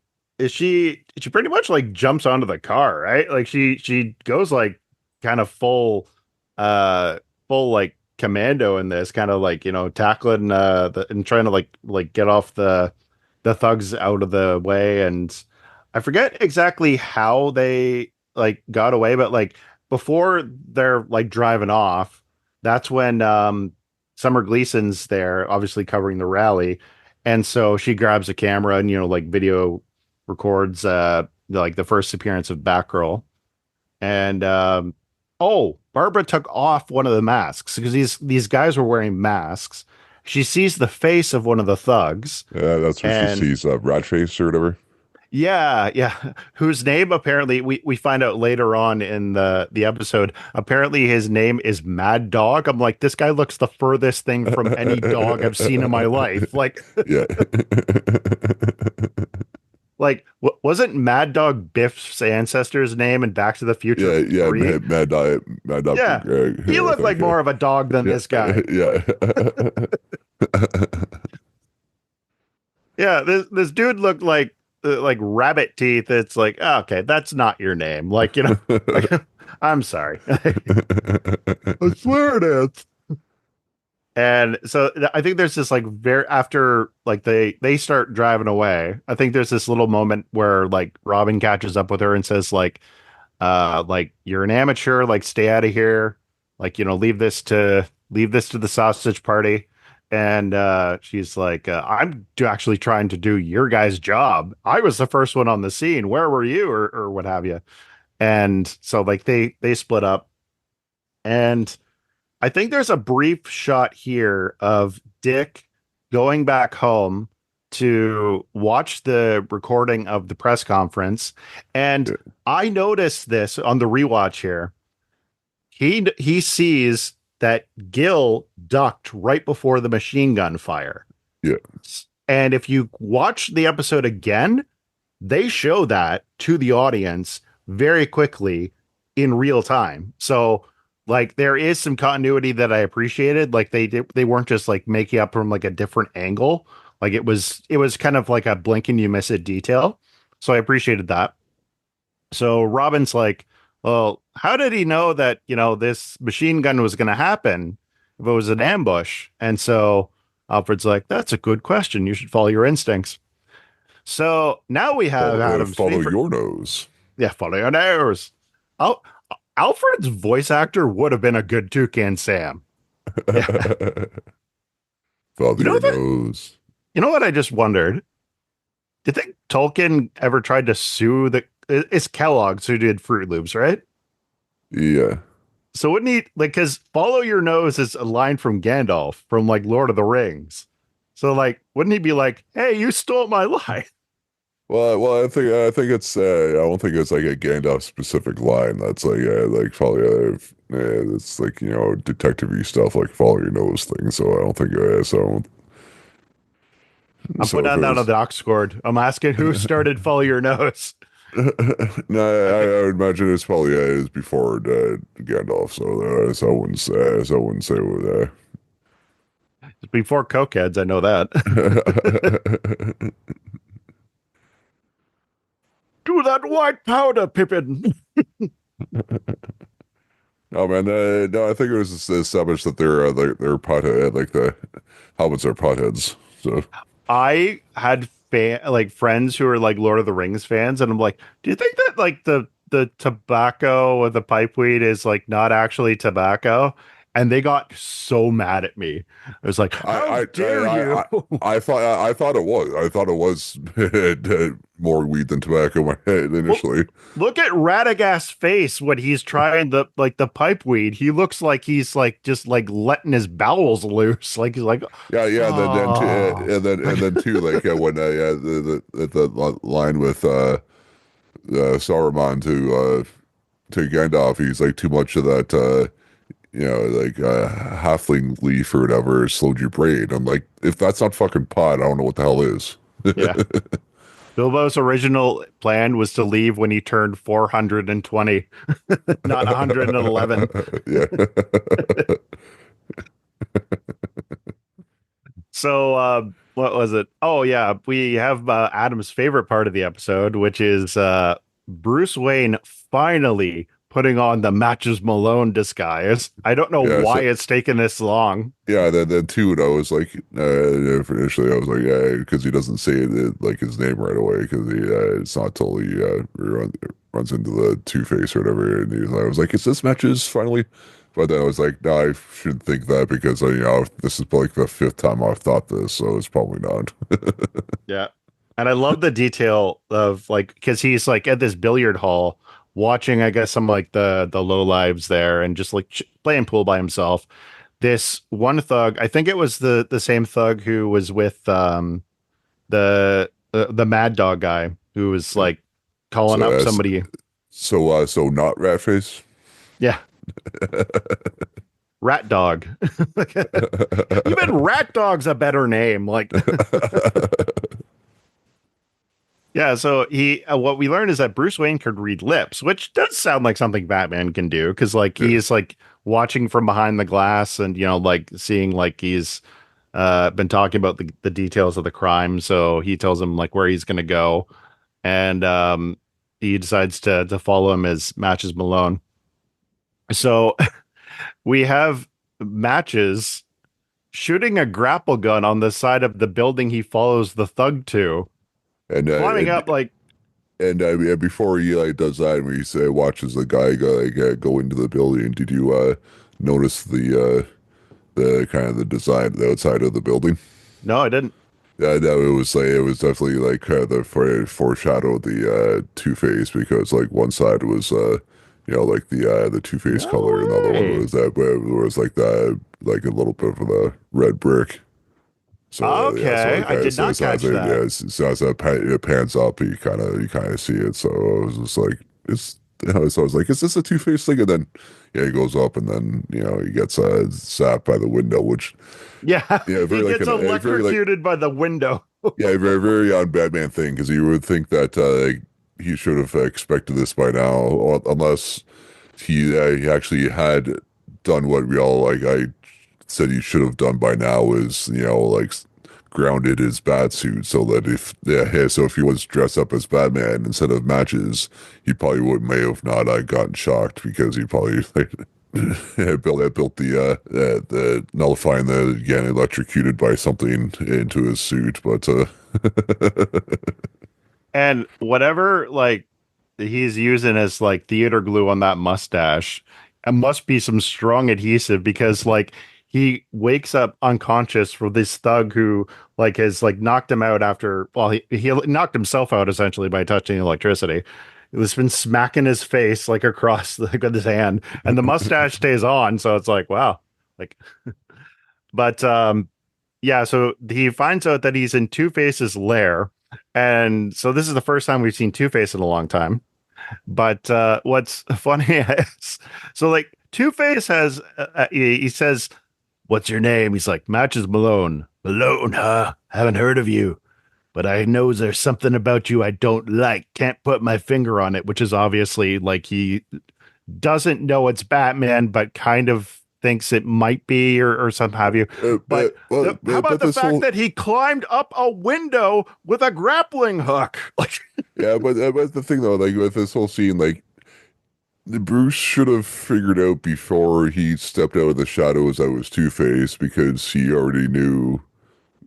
she pretty much like jumps onto the car, right? Like she goes like kind of uh full like commando in this, kind of like, tackling and trying to like get off the thugs out of the way. And I forget exactly how they like got away, but like before they're like driving off, that's when Summer Gleason's there, obviously covering the rally. And so she grabs a camera and, like video records like the first appearance of Batgirl. And oh, Barbara took off one of the masks because these guys were wearing masks. She sees the face of one of the thugs, Yeah, that's where she and sees Ratface or whatever. yeah, yeah, whose name apparently we find out later on in the episode. Apparently, his name is Mad Dog. I'm like, this guy looks the furthest thing from any dog I've seen in my life. Like, Yeah. wasn't Mad Dog Biff's ancestor's name in Back to the Future Yeah, yeah, 3? Mad Dog, Yeah, he I looked like think. more of a dog than Yeah, this guy. yeah. Yeah, this dude looked like rabbit teeth. It's like, oh, okay, that's not your name. Like, like I'm sorry. I swear it is. And so I think there's this like very after like they start driving away. I think there's this little moment where like Robin catches up with her and says like you're an amateur, like stay out of here. Like, leave this to the sausage party. And she's like, actually trying to do your guy's job. I was the first one on the scene. Where were you, or what have you? And so like they split up. And I think there's a brief shot here of Dick going back home to watch the recording of the press conference. And I noticed this on the rewatch here. He sees that Gil ducked right before the machine gun fire. Yeah. And if you watch the episode again, they show that to the audience very quickly in real time. So like there is some continuity that I appreciated. Like they weren't just like making up from like a different angle. Like it was kind of like a blink and you miss it detail. So I appreciated that. So Robin's like, well, how did he know that, this machine gun was going to happen if it was an ambush? And so Alfred's like, that's a good question. You should follow your instincts. So now we have Adam's Follow favorite. your nose. Yeah, follow your nose. Oh, Alfred's voice actor would have been a good Toucan Sam. Yeah. Follow You know your that? nose. You know what I just wondered? Do you think Tolkien ever tried to sue it's Kellogg's who did Fruit Loops, right? Yeah. So wouldn't he like because follow your nose is a line from Gandalf from like Lord of the Rings. So like wouldn't he be like, hey, you stole my line? I think it's I don't think it's like a Gandalf specific line. That's like probably it's like detective-y stuff like follow your nose thing. So I don't think I'm so putting if on it that on was the Oxcord. I'm asking who started follow your nose. no, I think I would imagine it's probably it was before Gandalf. So I wouldn't say it was. it's before Cokeheads, I know that. Do that white powder, Pippin. Oh man, no, I think it was established that they're pothead, like the helmets are potheads. So I had like friends who are like Lord of the Rings fans, and I'm like, do you think that like the tobacco or the pipe weed is like not actually tobacco? And they got so mad at me. I was like, how dare you? I thought it was more weed than tobacco in my head Well, initially. look at Radagast's face when he's trying the pipe weed. He looks like he's like just like letting his bowels loose. Like he's like, Yeah, yeah, oh, and then too like when the line with Saruman to Gandalf, he's like too much of that like halfling leaf or whatever slowed your brain. I'm like, if that's not fucking pot, I don't know what the hell is. yeah. Bilbo's original plan was to leave when he turned 420, not 111. Yeah. So, what was it? Oh, yeah. We have Adam's favorite part of the episode, which is Bruce Wayne finally putting on the Matches Malone disguise. I don't know Yeah, why so it's taken this long. yeah, then two, and I was like, initially, I was like, yeah, because he doesn't say like his name right away, because it's not till he runs into the Two Face or whatever, and I was like, is this matches finally? But then I was like, no, I shouldn't think that because this is like the fifth time I've thought this, so it's probably not. Yeah. And I love the detail of like because he's like at this billiard hall watching, I guess, some like the low lives there and just like playing pool by himself. This one thug, I think it was the same thug who was with the Mad Dog guy who was like calling So up as somebody. so not Ratface. Yeah, Rat Dog. Even Rat Dog's a better name. Like, yeah. So what we learned is that Bruce Wayne could read lips, which does sound like something Batman can do, because like Yeah. he's like watching from behind the glass and like seeing like he's been talking about the details of the crime. So he tells him like where he's gonna go, and he decides to follow him as Matches Malone. So we have Matches shooting a grapple gun on the side of the building he follows the thug to, and uh, climbing and up like, before he like does that, when he say watches the guy go into the building, did you notice the kind of the design the outside of the building? no, I didn't. Yeah, no, it was definitely like the foreshadow the Two Face, because like one side was like the Two Face color, and the No other one way. was that where it was like that like a little bit of a red brick. So yeah, so Okay, like I did so, not so as catch it that. yeah, so as that it pans up, you kind of see it. So I was just like, so I was like, is this a Two Face thing? And then yeah, he goes up, and then he gets zapped by the window, which Yeah, yeah, he very like gets a very like electrocuted by the window. yeah, very very on Batman thing, because you would think that like, he should have expected this by now, unless he actually had done what we all like I said he should have done by now, is like grounded his bat suit, so that if he was dressed up as Batman instead of Matches, he probably would may have not gotten shocked, because he probably like built the nullifying the again electrocuted by something into his suit, but And whatever like he's using as like theater glue on that mustache, it must be some strong adhesive because like he wakes up unconscious for this thug who like has like knocked him out after well he knocked himself out essentially by touching electricity. It was been smacking his face like across like with his hand and the mustache stays on so it's like wow like but yeah, so he finds out that he's in Two Face's lair. And so this is the first time we've seen Two Face in a long time. But what's funny is so like Two Face has he says, "What's your name?" He's like, "Matches Malone." Malone, huh? Haven't heard of you, but I know there's something about you I don't like. Can't put my finger on it, which is obviously like he doesn't know it's Batman, but kind of thinks it might be or some have you. But how about but the this fact whole that he climbed up a window with a grappling hook? Like, yeah, but the thing though, like with this whole scene, like Bruce should have figured out before he stepped out of the shadows that was Two Face, because he already knew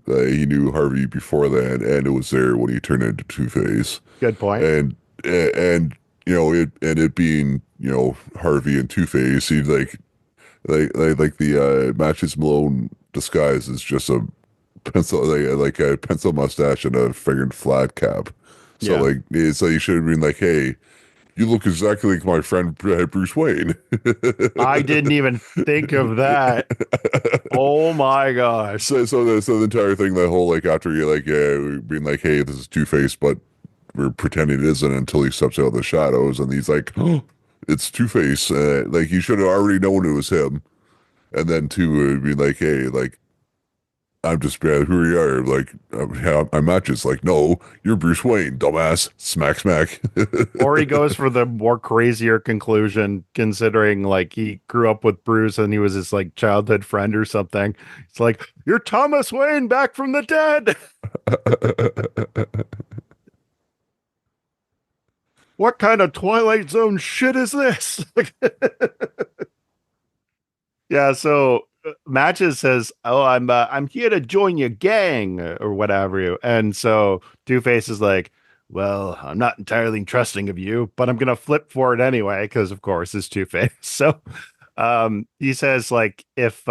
he knew Harvey before that, and it was there when he turned into Two Face, good point. and and it being Harvey and Two Face, he like the Matches Malone disguise is just a pencil like a pencil mustache and a figured flat cap. So Yeah. like so you should have been like, hey, you look exactly like my friend Bruce Wayne. I didn't even think of that. Oh my gosh. So the entire thing, the whole like after you like being like, hey, this is Two Face, but we're pretending it isn't, until he steps out of the shadows, and he's like, oh, it's Two Face. Like you should have already known it was him, and then two be like, hey, like I'm just who you are. Like I'm not just like, no, you're Bruce Wayne, dumbass. Smack, smack. Or he goes for the more crazier conclusion, considering like he grew up with Bruce and he was his like childhood friend or something. It's like, you're Thomas Wayne back from the dead. What kind of Twilight Zone shit is this? Yeah, so Matches says, "Oh, I'm here to join your gang or whatever." And so Two Face is like, "Well, I'm not entirely trusting of you, but I'm gonna flip for it anyway because, of course, it's Two Face." So, he says like, if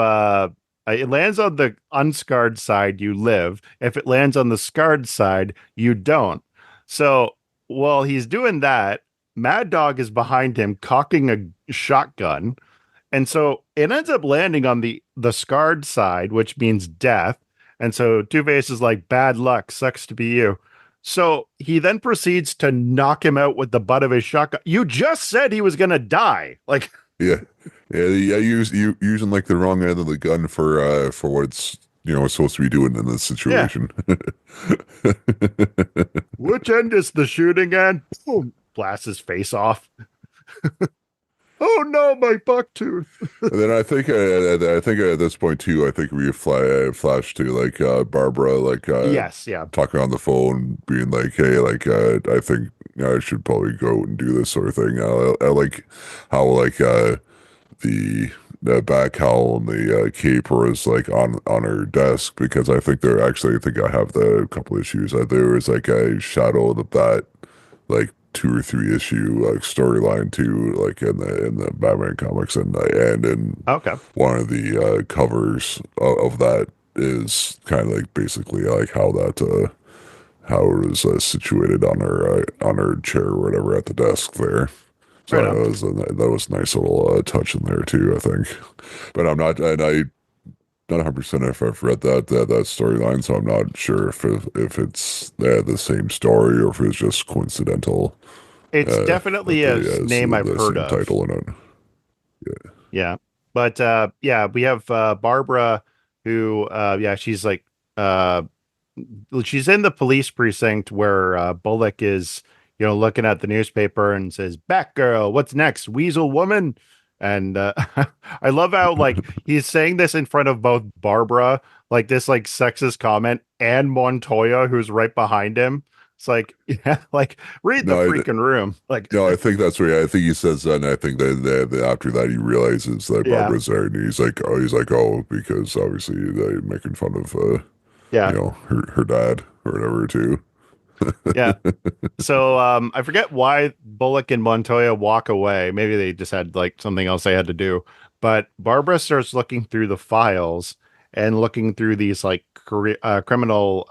It lands on the unscarred side, you live. If it lands on the scarred side, you don't. So while he's doing that, Mad Dog is behind him, cocking a shotgun, and so it ends up landing on the scarred side, which means death. And so Two Face is like, bad luck, sucks to be you. So he then proceeds to knock him out with the butt of his shotgun. You just said he was gonna die. Like, Yeah, yeah. You using like the wrong end of the gun for what it's it's supposed to be doing in this yeah, situation. which end is the shooting end? Boom, blasts his face off. Oh no, my buck tooth. And then I think at this point too, I think we flash to like Barbara like Yes, yeah. talking on the phone, being like, "Hey, like I think I should probably go out and do this sort of thing." I like how like the back cowl and the caper is like on her desk because I think I have the couple issues. There was like a Shadow of the Bat like 2 or 3 issue like storyline too, like in the Batman comics, and in Okay, one of the covers of that is kind of like basically like how it was situated on her chair or whatever at the desk there. So right on. that was a nice little touch in there too, I think. But I'm not 100% if I've read that storyline, so I'm not sure if it's the same story or if it's just coincidental It's that definitely a they name I've the heard same of. title in it. Yeah, Yeah. But yeah, we have Barbara who yeah, uh she's in the police precinct where Bullock is, looking at the newspaper and says, "Batgirl, what's next? Weasel woman?" And I love how like he's saying this in front of both Barbara, like this like sexist comment, and Montoya, who's right behind him. It's like, yeah, like read the no, freaking room. Like, no, I think that's what I think he says that, and I think that after that he realizes that yeah, Barbara's there, and he's like, oh, because obviously they're making fun of yeah, her dad or whatever too. yeah. So I forget why Bullock and Montoya walk away. Maybe they just had like something else they had to do. But Barbara starts looking through the files and looking through these like criminal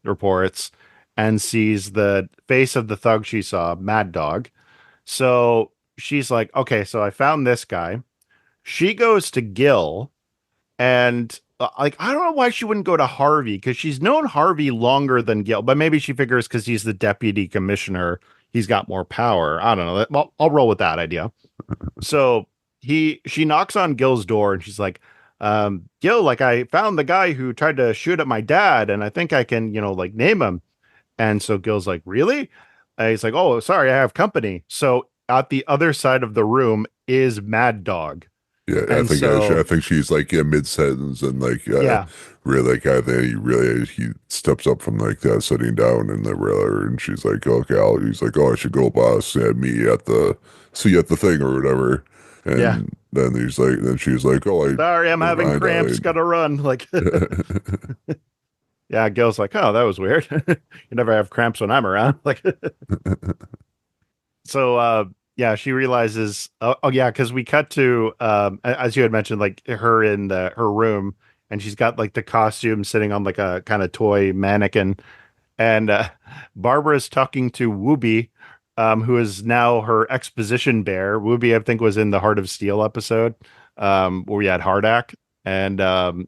reports and sees the face of the thug she saw, Mad Dog. So she's like, okay, so I found this guy. She goes to Gil and like, I don't know why she wouldn't go to Harvey because she's known Harvey longer than Gil, but maybe she figures because he's the deputy commissioner, he's got more power. I don't know. Well, I'll roll with that idea. So she knocks on Gil's door and she's like, Gil, like I found the guy who tried to shoot at my dad, and I think I can, like name him. And so Gil's like, really? And he's like, oh, sorry, I have company. So at the other side of the room is Mad Dog. Yeah, And so I think she's like mid sentence and like yeah, really like I think he steps up from like sitting down in the roller and she's like okay he's like oh I should go boss meet you at the see you at the thing or whatever yeah. and then she's like oh I Sorry, I'm never having mind cramps, gotta run. Like, yeah, Gil's like, oh, that was weird. You never have cramps when I'm around. Like, so, yeah, she realizes, oh yeah, because we cut to, as you had mentioned, like her in her room, and she's got like the costume sitting on like a kind of toy mannequin, and Barbara's talking to Wooby, who is now her exposition bear. Wooby, I think, was in the Heart of Steel episode, where we had Hardak, and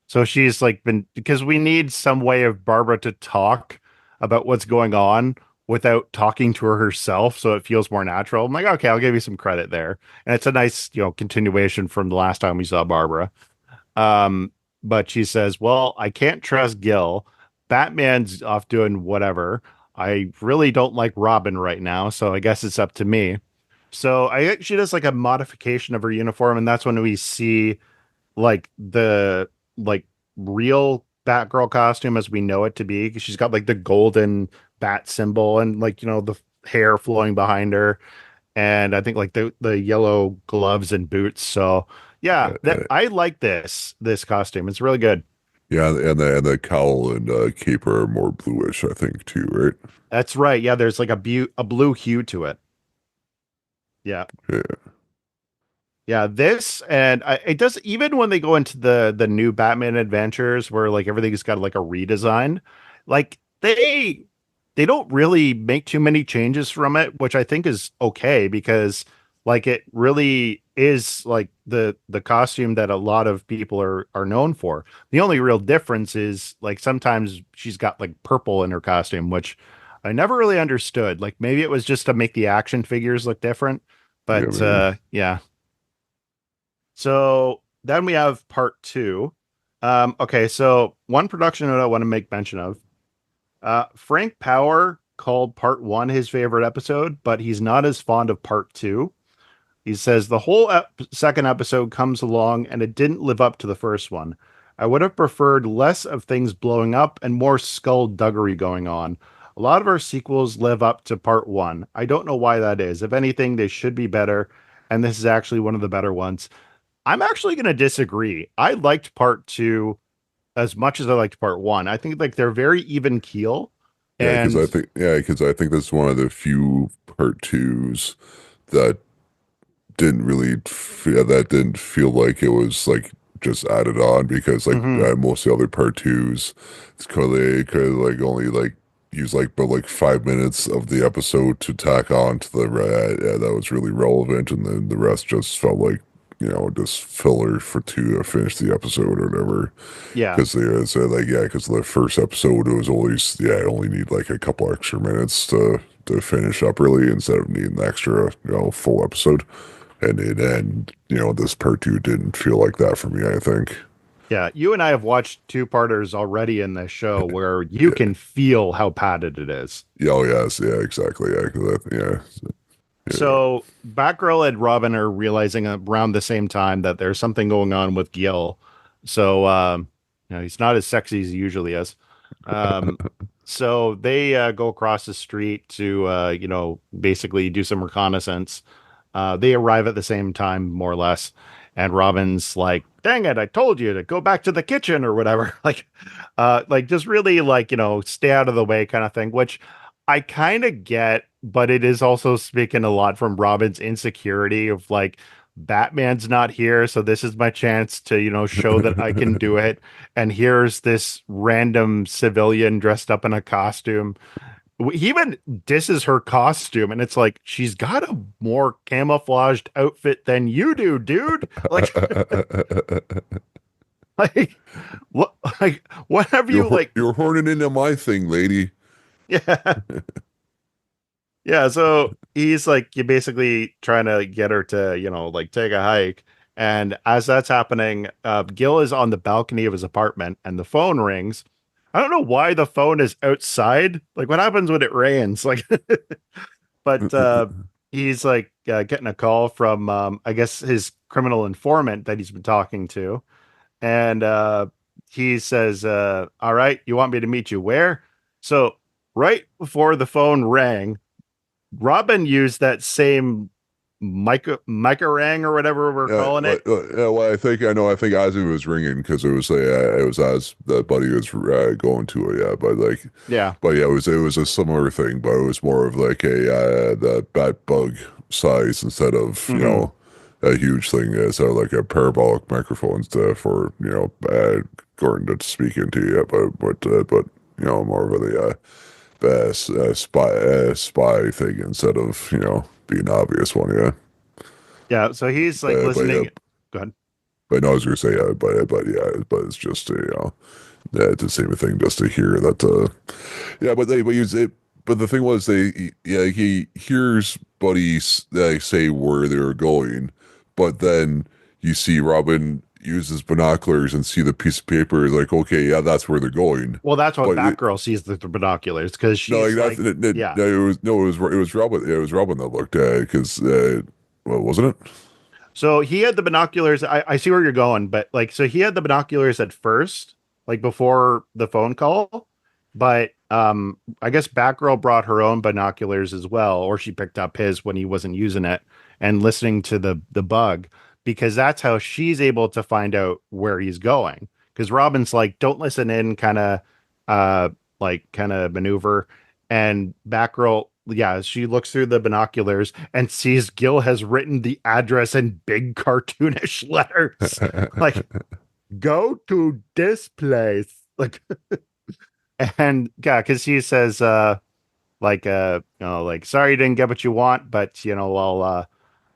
so she's like been because we need some way of Barbara to talk about what's going on without talking to her herself, so it feels more natural. I'm like, okay, I'll give you some credit there, and it's a nice, continuation from the last time we saw Barbara. Um, but she says, "Well, I can't trust Gil. Batman's off doing whatever. I really don't like Robin right now, so I guess it's up to me." So she does like a modification of her uniform, and that's when we see like the like real Batgirl costume as we know it to be. 'Cause she's got like the golden bat symbol and like the hair flowing behind her, and I think like the yellow gloves and boots. So yeah, that uh, I like this costume. It's really good. yeah and the cowl and cape are more bluish I think too right That's right. Yeah, there's like a blue hue to it. Yeah. yeah Yeah, this and it does even when they go into the new Batman adventures where like everything's got like a redesign, like they don't really make too many changes from it, which I think is okay because like it really is like the costume that a lot of people are known for. The only real difference is like sometimes she's got like purple in her costume, which I never really understood. Like maybe it was just to make the action figures look different, Yeah, but maybe. yeah. So then we have part two. Okay, so one production note I want to make mention of. Frank Power called part one his favorite episode, but he's not as fond of part two. He says the whole second episode comes along and it didn't live up to the first one. I would have preferred less of things blowing up and more skullduggery going on. A lot of our sequels live up to part one. I don't know why that is. If anything, they should be better, and this is actually one of the better ones. I'm actually going to disagree. I liked part two as much as I liked part one. I think like they're very even keel. And Because I think that's one of the few part twos that that didn't feel like it was like just added on because like mhm, most of the other part twos, it's because they could like only like use like but like 5 minutes of the episode to tack on to the yeah, that was really relevant, and then the rest just felt like just filler for to finish the episode or whatever. yeah. Because they said like yeah, because the first episode it was always I only need like a couple extra minutes to finish up really instead of needing the extra full episode. And this part two didn't feel like that for me, I think. Yeah, you and I have watched two-parters already in this show where you Yeah. can feel how padded it is. Yeah, oh yes, yeah, exactly. Yeah, 'cause yeah, So Batgirl and Robin are realizing around the same time that there's something going on with Gil. So he's not as sexy as he usually is. Um, so they go across the street to basically do some reconnaissance. They arrive at the same time, more or less, and Robin's like, "Dang it, I told you to go back to the kitchen or whatever." Like just really like stay out of the way kind of thing, which I kind of get, but it is also speaking a lot from Robin's insecurity of like Batman's not here, so this is my chance to, show that I can do it. And here's this random civilian dressed up in a costume. He even disses her costume, and it's like she's got a more camouflaged outfit than you do, dude. Like, like what? Like, what have you like? you're horning into my thing, lady. Yeah, yeah, so he's like you basically trying to get her to, like take a hike. And as that's happening, Gil is on the balcony of his apartment and the phone rings. I don't know why the phone is outside. Like what happens when it rains? Like but he's like getting a call from I guess his criminal informant that he's been talking to. And he says, all right, you want me to meet you where? So right before the phone rang, Robin used that same Micarang or whatever we're calling it. Yeah, well, I think I know. I think as it was ringing because it was as the buddy was going to it. Yeah, Yeah. but yeah, it was a similar thing, but it was more of like a the bat bug size instead of Hmm. a huge thing. So like a parabolic microphone stuff for Gordon to speak into. Yeah, but more of a spy thing instead of being obvious one. Yeah. Yeah. So he's like Yeah, listening. Go ahead. but no, I was gonna say, but yeah, but it's just it's the same thing just to hear that. Yeah, but use it. But the thing was, he hears buddies say where they're going, but then you see Robin use his binoculars and see the piece of paper. Like, okay, yeah, that's where they're going. Well, that's what But Batgirl sees the binoculars because no, like she's like, yeah. no, it was no, it was Robin. Yeah, it was Robin that looked because well, wasn't it? So he had the binoculars. I see where you're going, but like, so he had the binoculars at first, like before the phone call. But I guess Batgirl brought her own binoculars as well, or she picked up his when he wasn't using it and listening to the bug because that's how she's able to find out where he's going. Because Robin's like, don't listen in, kind of, uh, like kind of maneuver, and Batgirl yeah, she looks through the binoculars and sees Gil has written the address in big cartoonish letters. Like, go to this place. Like, and yeah, because he says, like, sorry you didn't get what you want, but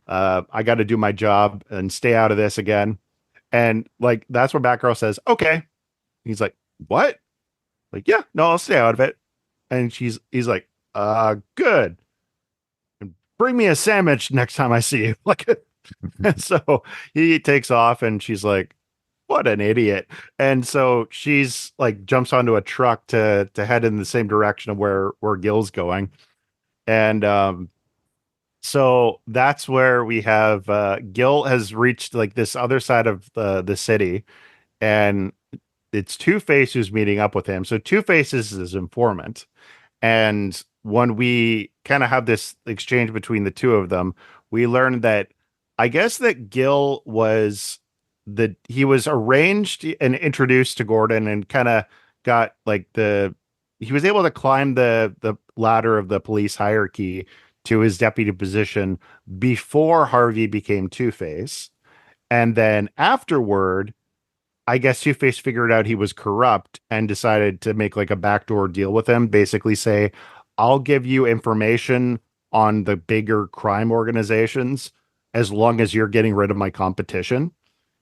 I got to do my job and stay out of this again. And like, that's where Batgirl says, okay. He's like, what? Like, yeah, no, I'll stay out of it. And he's like, good. Bring me a sandwich next time I see you. Like, and so he takes off and she's like, what an idiot. And so she's like jumps onto a truck to head in the same direction of where Gil's going. And so that's where we have Gil has reached like this other side of the city, and it's Two-Face who's meeting up with him. So Two-Face is his informant. And when we kind of have this exchange between the two of them, we learn that I guess that Gil was he was arranged and introduced to Gordon and kind of got like he was able to climb the ladder of the police hierarchy to his deputy position before Harvey became Two-Face. And then afterward, I guess Two-Face figured out he was corrupt and decided to make like a backdoor deal with him, basically say, I'll give you information on the bigger crime organizations as long as you're getting rid of my competition.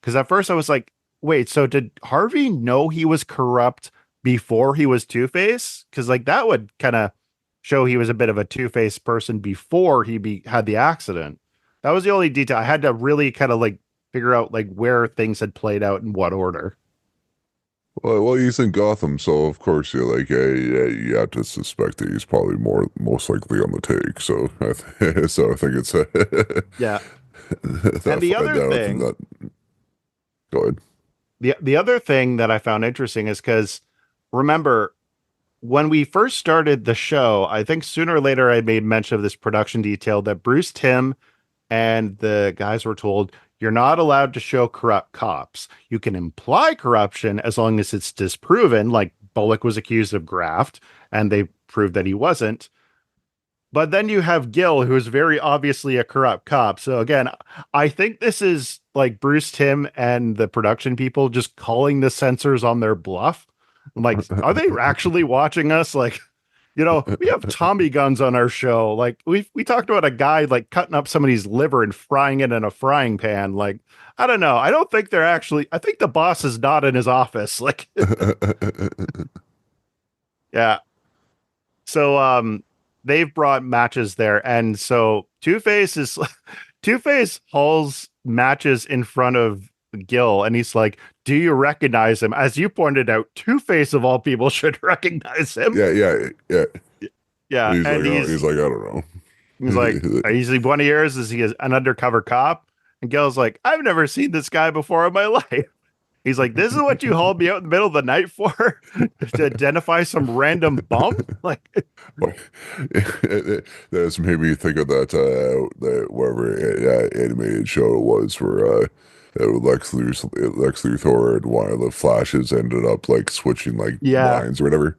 Because at first I was like, wait, so did Harvey know he was corrupt before he was Two-Face? Because like that would kind of show he was a bit of a Two-Face person before had the accident. That was the only detail. I had to really kind of like figure out like where things had played out in what order. Well, he's in Gotham, so of course you're like, yeah, you have to suspect that he's probably most likely on the take. So, so I think it's Yeah. And that the find other out and thing, that. Go ahead. the other thing that I found interesting is because remember when we first started the show, I think sooner or later I made mention of this production detail that Bruce Timm and the guys were told you're not allowed to show corrupt cops. You can imply corruption as long as it's disproven, like Bullock was accused of graft and they proved that he wasn't. But then you have Gil, who's very obviously a corrupt cop. So again, I think this is like Bruce Timm and the production people just calling the censors on their bluff. I'm like, are they actually watching us? Like, we have Tommy guns on our show. Like we talked about a guy like cutting up somebody's liver and frying it in a frying pan. Like, I don't know. I don't think they're actually I think the boss is not in his office. Like, yeah. So they've brought matches there. And so Two-Face hauls matches in front of Gil and he's like, do you recognize him? As you pointed out, Two-Face of all people should recognize him. Yeah. Yeah, He's and like, oh, he's like, I don't he's like, know. is he one of yours? Is he an undercover cop? And Gil's like, I've never seen this guy before in my life. He's like, this is what you hauled me out in the middle of the night for to identify some random bum? Like, Like, that's made me think of that whatever animated show it was where Lex Luthor and one of the Flashes ended up like switching like yeah, lines or whatever.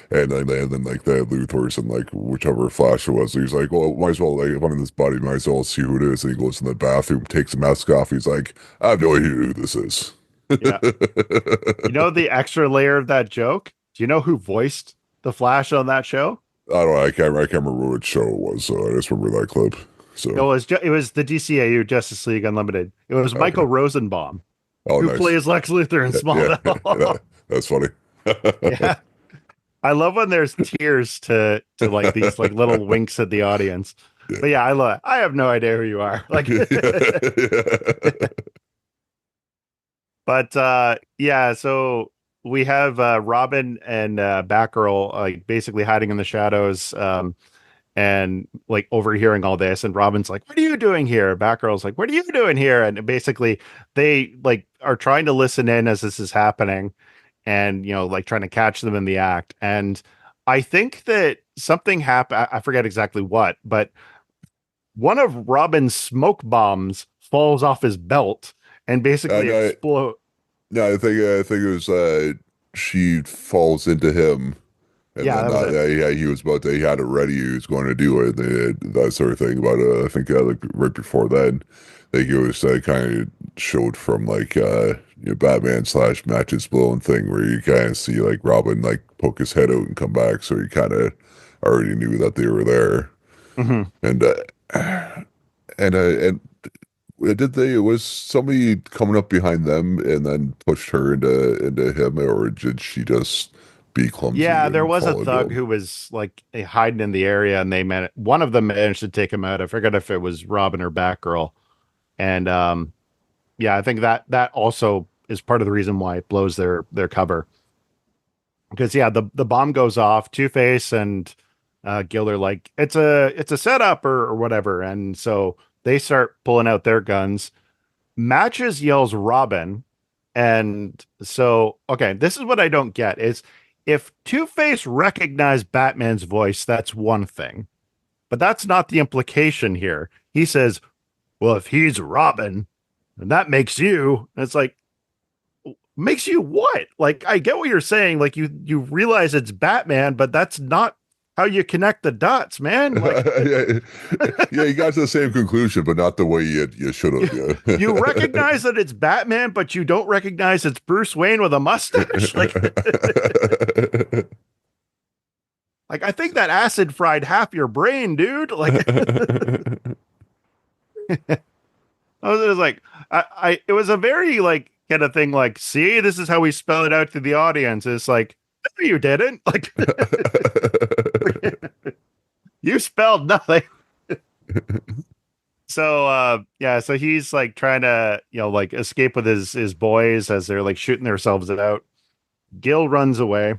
And then like the Luthor's and like whichever Flash it was, he's like, well, might as well like if I'm in this body, might as well see who it is. And he goes in the bathroom, takes the mask off. He's like, I have no idea who this is. yeah. You know the extra layer of that joke? Do you know who voiced the Flash on that show? I don't know. I can't remember what show it was, so I just remember that clip. So It was the DCAU Justice League Unlimited. It was Michael okay. Rosenbaum Oh, who nice. plays Lex Luthor in Yeah, Smallville. that's funny. Yeah. I love when there's tears to like these like little winks at the audience. Yeah. But yeah, I have no idea who you are. Like but yeah, so we have Robin and Batgirl like basically hiding in the shadows and like overhearing all this and Robin's like, "What are you doing here?" Batgirl's like, "What are you doing here?" And basically they like are trying to listen in as this is happening and like trying to catch them in the act. And I think that something happened. I forget exactly what, but one of Robin's smoke bombs falls off his belt and basically No, explode. no, I think it was she falls into him And Yeah, then that was it. yeah, he was about to, he had it ready. He was going to do it, that sort of thing. About I think like right before then, like it was kind of showed from like Batman slash Matches Blown thing where you kind of see like Robin like poke his head out and come back, so you kind of already knew that they were there. Hmm. And and did they was somebody coming up behind them and then pushed her into him, or did she just be clumsy Yeah, there and was a fall into thug him? who was like hiding in the area, and one of them managed to take him out. I forget if it was Robin or Batgirl, and yeah, I think that also is part of the reason why it blows their cover. Because yeah, the bomb goes off. Two Face and Gil are like, it's a setup or whatever, and so they start pulling out their guns. Matches yells Robin, and so okay, this is what I don't get is if Two Face recognized Batman's voice, that's one thing, but that's not the implication here. He says, "Well, if he's Robin, then that makes you." And it's like, makes you what? Like, I get what you're saying. Like, you realize it's Batman, but that's not how you connect the dots, man. Like, Yeah, yeah, you got to the same conclusion, but not the way you should you, have. you recognize that it's Batman, but you don't recognize it's Bruce Wayne with a mustache. Like I think that acid fried half your brain, dude. Like, I was just like, it was a very like kind of thing. Like, see, this is how we spell it out to the audience. It's like, no, you didn't. Like, you spelled nothing. So yeah, so he's like trying to, like escape with his boys as they're like shooting themselves out. Gil runs away,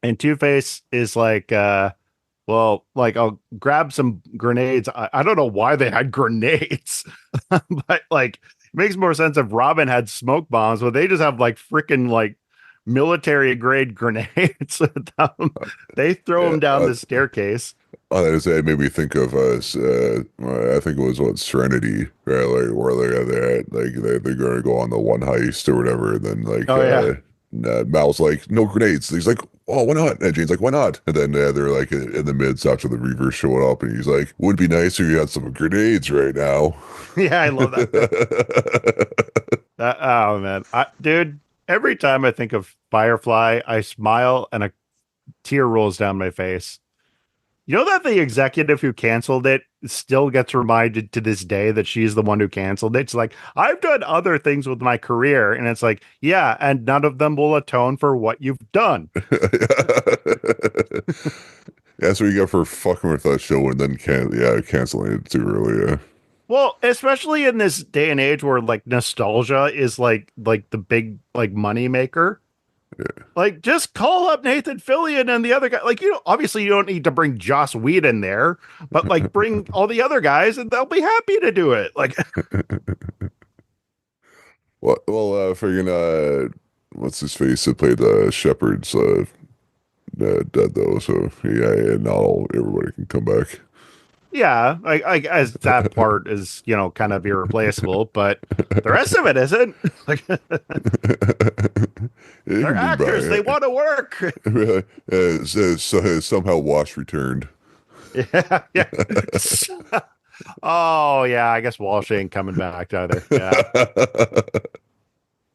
and Two-Face is like, well, like I'll grab some grenades. I don't know why they had grenades, but like it makes more sense if Robin had smoke bombs, but they just have like freaking like military grade grenades with them. They throw Yeah, them down the staircase. it made me think of I think it was what Serenity, right? Like where they're going to go on the one heist or whatever, and then Oh yeah. Mal's like no grenades. He's like, oh, why not? And Jane's like, why not? And then they're like in the midst after the Reavers showing up, and he's like, would be nicer you had some grenades right now. Yeah, I love that. Oh man, dude, every time I think of Firefly, I smile and a tear rolls down my face. You know that the executive who canceled it still gets reminded to this day that she's the one who canceled it. It's like, I've done other things with my career. And it's like, yeah, and none of them will atone for what you've done. Yeah, that's what you got for fucking with that show and then canceling it too early. Well, especially in this day and age where like nostalgia is like the big like money maker. Yeah. Like, just call up Nathan Fillion and the other guy. Like, obviously you don't need to bring Joss Whedon there, but like bring all the other guys and they'll be happy to do it. Like, Friggin' what's his face that played Shepard's dead though, so yeah, not all everybody can come back. yeah, I as that part is, kind of irreplaceable, but the rest of it isn't. Like, It they're can bring actors, they back. want to work. Somehow Wash returned. Yeah, yeah. Oh yeah, I guess Walsh ain't coming back either. Yeah,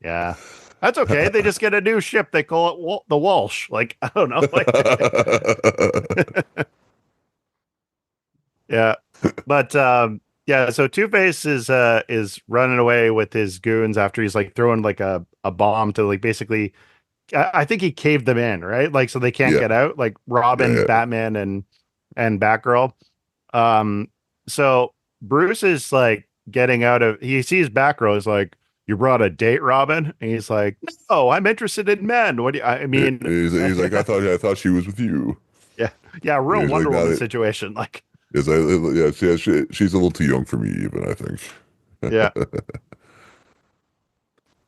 yeah. That's okay. They just get a new ship. They call it the Walsh. Like, I don't know. Like, yeah. But yeah, so Two Face is running away with his goons after he's like throwing like a bomb to like basically I think he caved them in, right? Like so they can't Yeah, get out, like yeah, Robin, yeah. Batman, and Batgirl. Um, so Bruce is like getting out of he sees Batgirl, is like, you brought a date, Robin? And he's like, no, I'm interested in men. What do you I mean He's like, I thought she was with you. yeah, yeah, real He's like, Wonder now Woman that situation. Like, is I yeah, she's a little too young for me even, I think. yeah.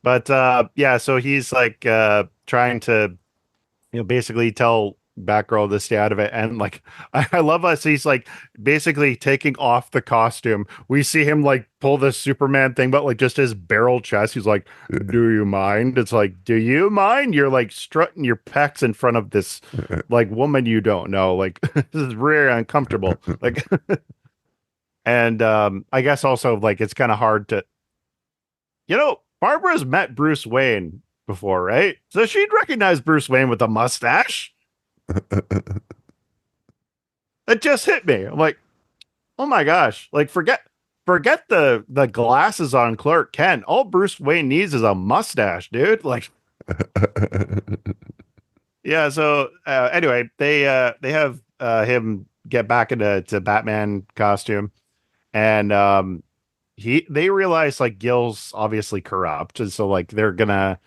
But yeah, so he's like trying to basically tell Batgirl to stay out of it. And like, I love us. He's like basically taking off the costume. We see him like pull the Superman thing, but like just his barrel chest. He's like, "Do you mind?" It's like, "Do you mind?" You're like strutting your pecs in front of this like woman you don't know. Like, this is very uncomfortable. Like, and I guess also like it's kind of hard to, Barbara's met Bruce Wayne before, right? So she'd recognize Bruce Wayne with a mustache. It just hit me. I'm like, oh my gosh! Like forget the glasses on Clark Kent. All Bruce Wayne needs is a mustache, dude. Like, yeah. So anyway, they have him get back into Batman costume, and they realize like Gil's obviously corrupt, and so like they're gonna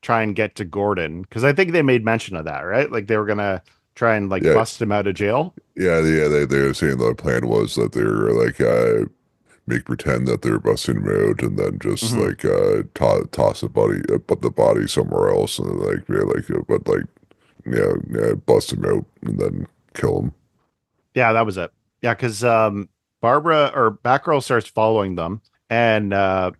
try and get to Gordon because I think they made mention of that, right? Like they were gonna try and like Yeah, bust him out of jail. yeah. They were saying the plan was that they were like make pretend that they're busting him out and then just Hmm. like toss the body, put the body somewhere else and like yeah, like but like yeah, bust him out and then kill him. Yeah, that was it. Yeah, because Barbara or Batgirl starts following them, and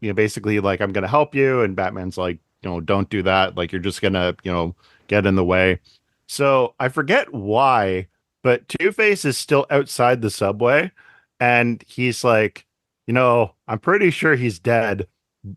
basically like I'm gonna help you, and Batman's like, don't do that. Like you're just gonna, get in the way. So I forget why, but Two-Face is still outside the subway, and he's like, I'm pretty sure he's dead.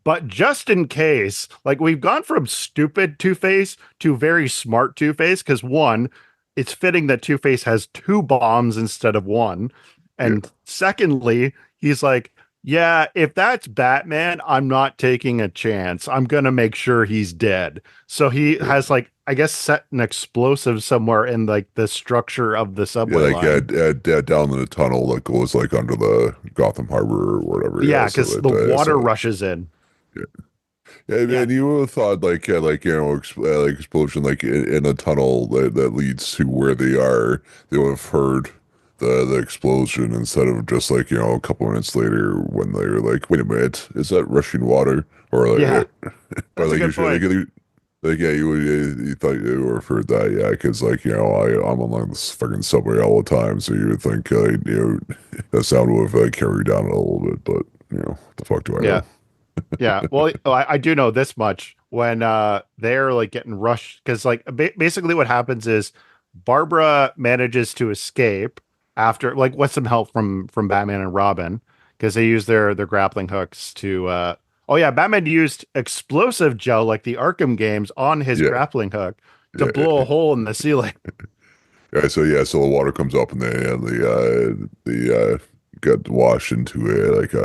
But just in case, like we've gone from stupid Two-Face to very smart Two-Face, because one, it's fitting that Two-Face has two bombs instead of one. Yeah, And secondly, he's like, yeah, if that's Batman, I'm not taking a chance. I'm going to make sure he's dead. So he has yeah, like, I guess, set an explosive somewhere in like the structure of the yeah, subway like line. down in the tunnel that goes like under the Gotham Harbor or whatever. Yeah, Yeah, so because that the water so rushes in. yeah. Yeah. And you would have thought like like explosion like in a tunnel that leads to where they are, they would have heard the explosion instead of just like a couple minutes later when they were like, wait a minute, is that rushing water or Yeah. or That's a like you good should point. like yeah you thought you would have heard that yeah because like I'm along this fucking subway all the time so you would think that sound would have carried down a little bit but what the fuck do I Yeah. know. Yeah. Well, I do know this much when they're like getting rushed because like basically what happens is Barbara manages to escape after like with some help from Batman and Robin because they use their grappling hooks to oh yeah, Batman used explosive gel like the Arkham games on his Yeah, grappling hook to yeah, blow a hole in the ceiling. so the water comes up and the get washed into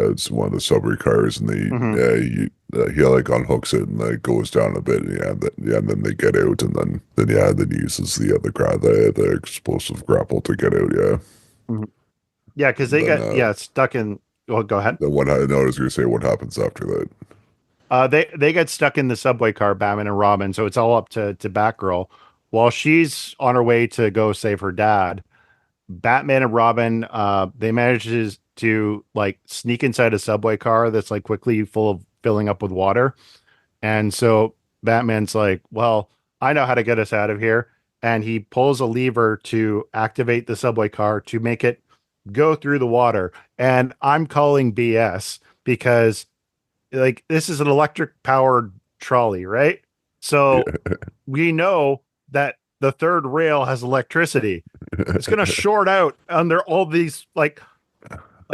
it's one of the subway cars and Hmm. he like unhooks it and it goes down a bit and and then they get out and then he uses the explosive grapple to get out Hmm. Yeah, because and they then got stuck in. Well, go ahead. no, I was gonna say what happens after that. They get stuck in the subway car, Batman and Robin, so it's all up to Batgirl. While she's on her way to go save her dad, Batman and Robin, they manages to like sneak inside a subway car that's like quickly full of filling up with water. And so Batman's like, "Well, I know how to get us out of here." And he pulls a lever to activate the subway car to make it go through the water. And I'm calling BS because like this is an electric powered trolley, right? So Yeah. we know that the third rail has electricity. It's going to short out under all these like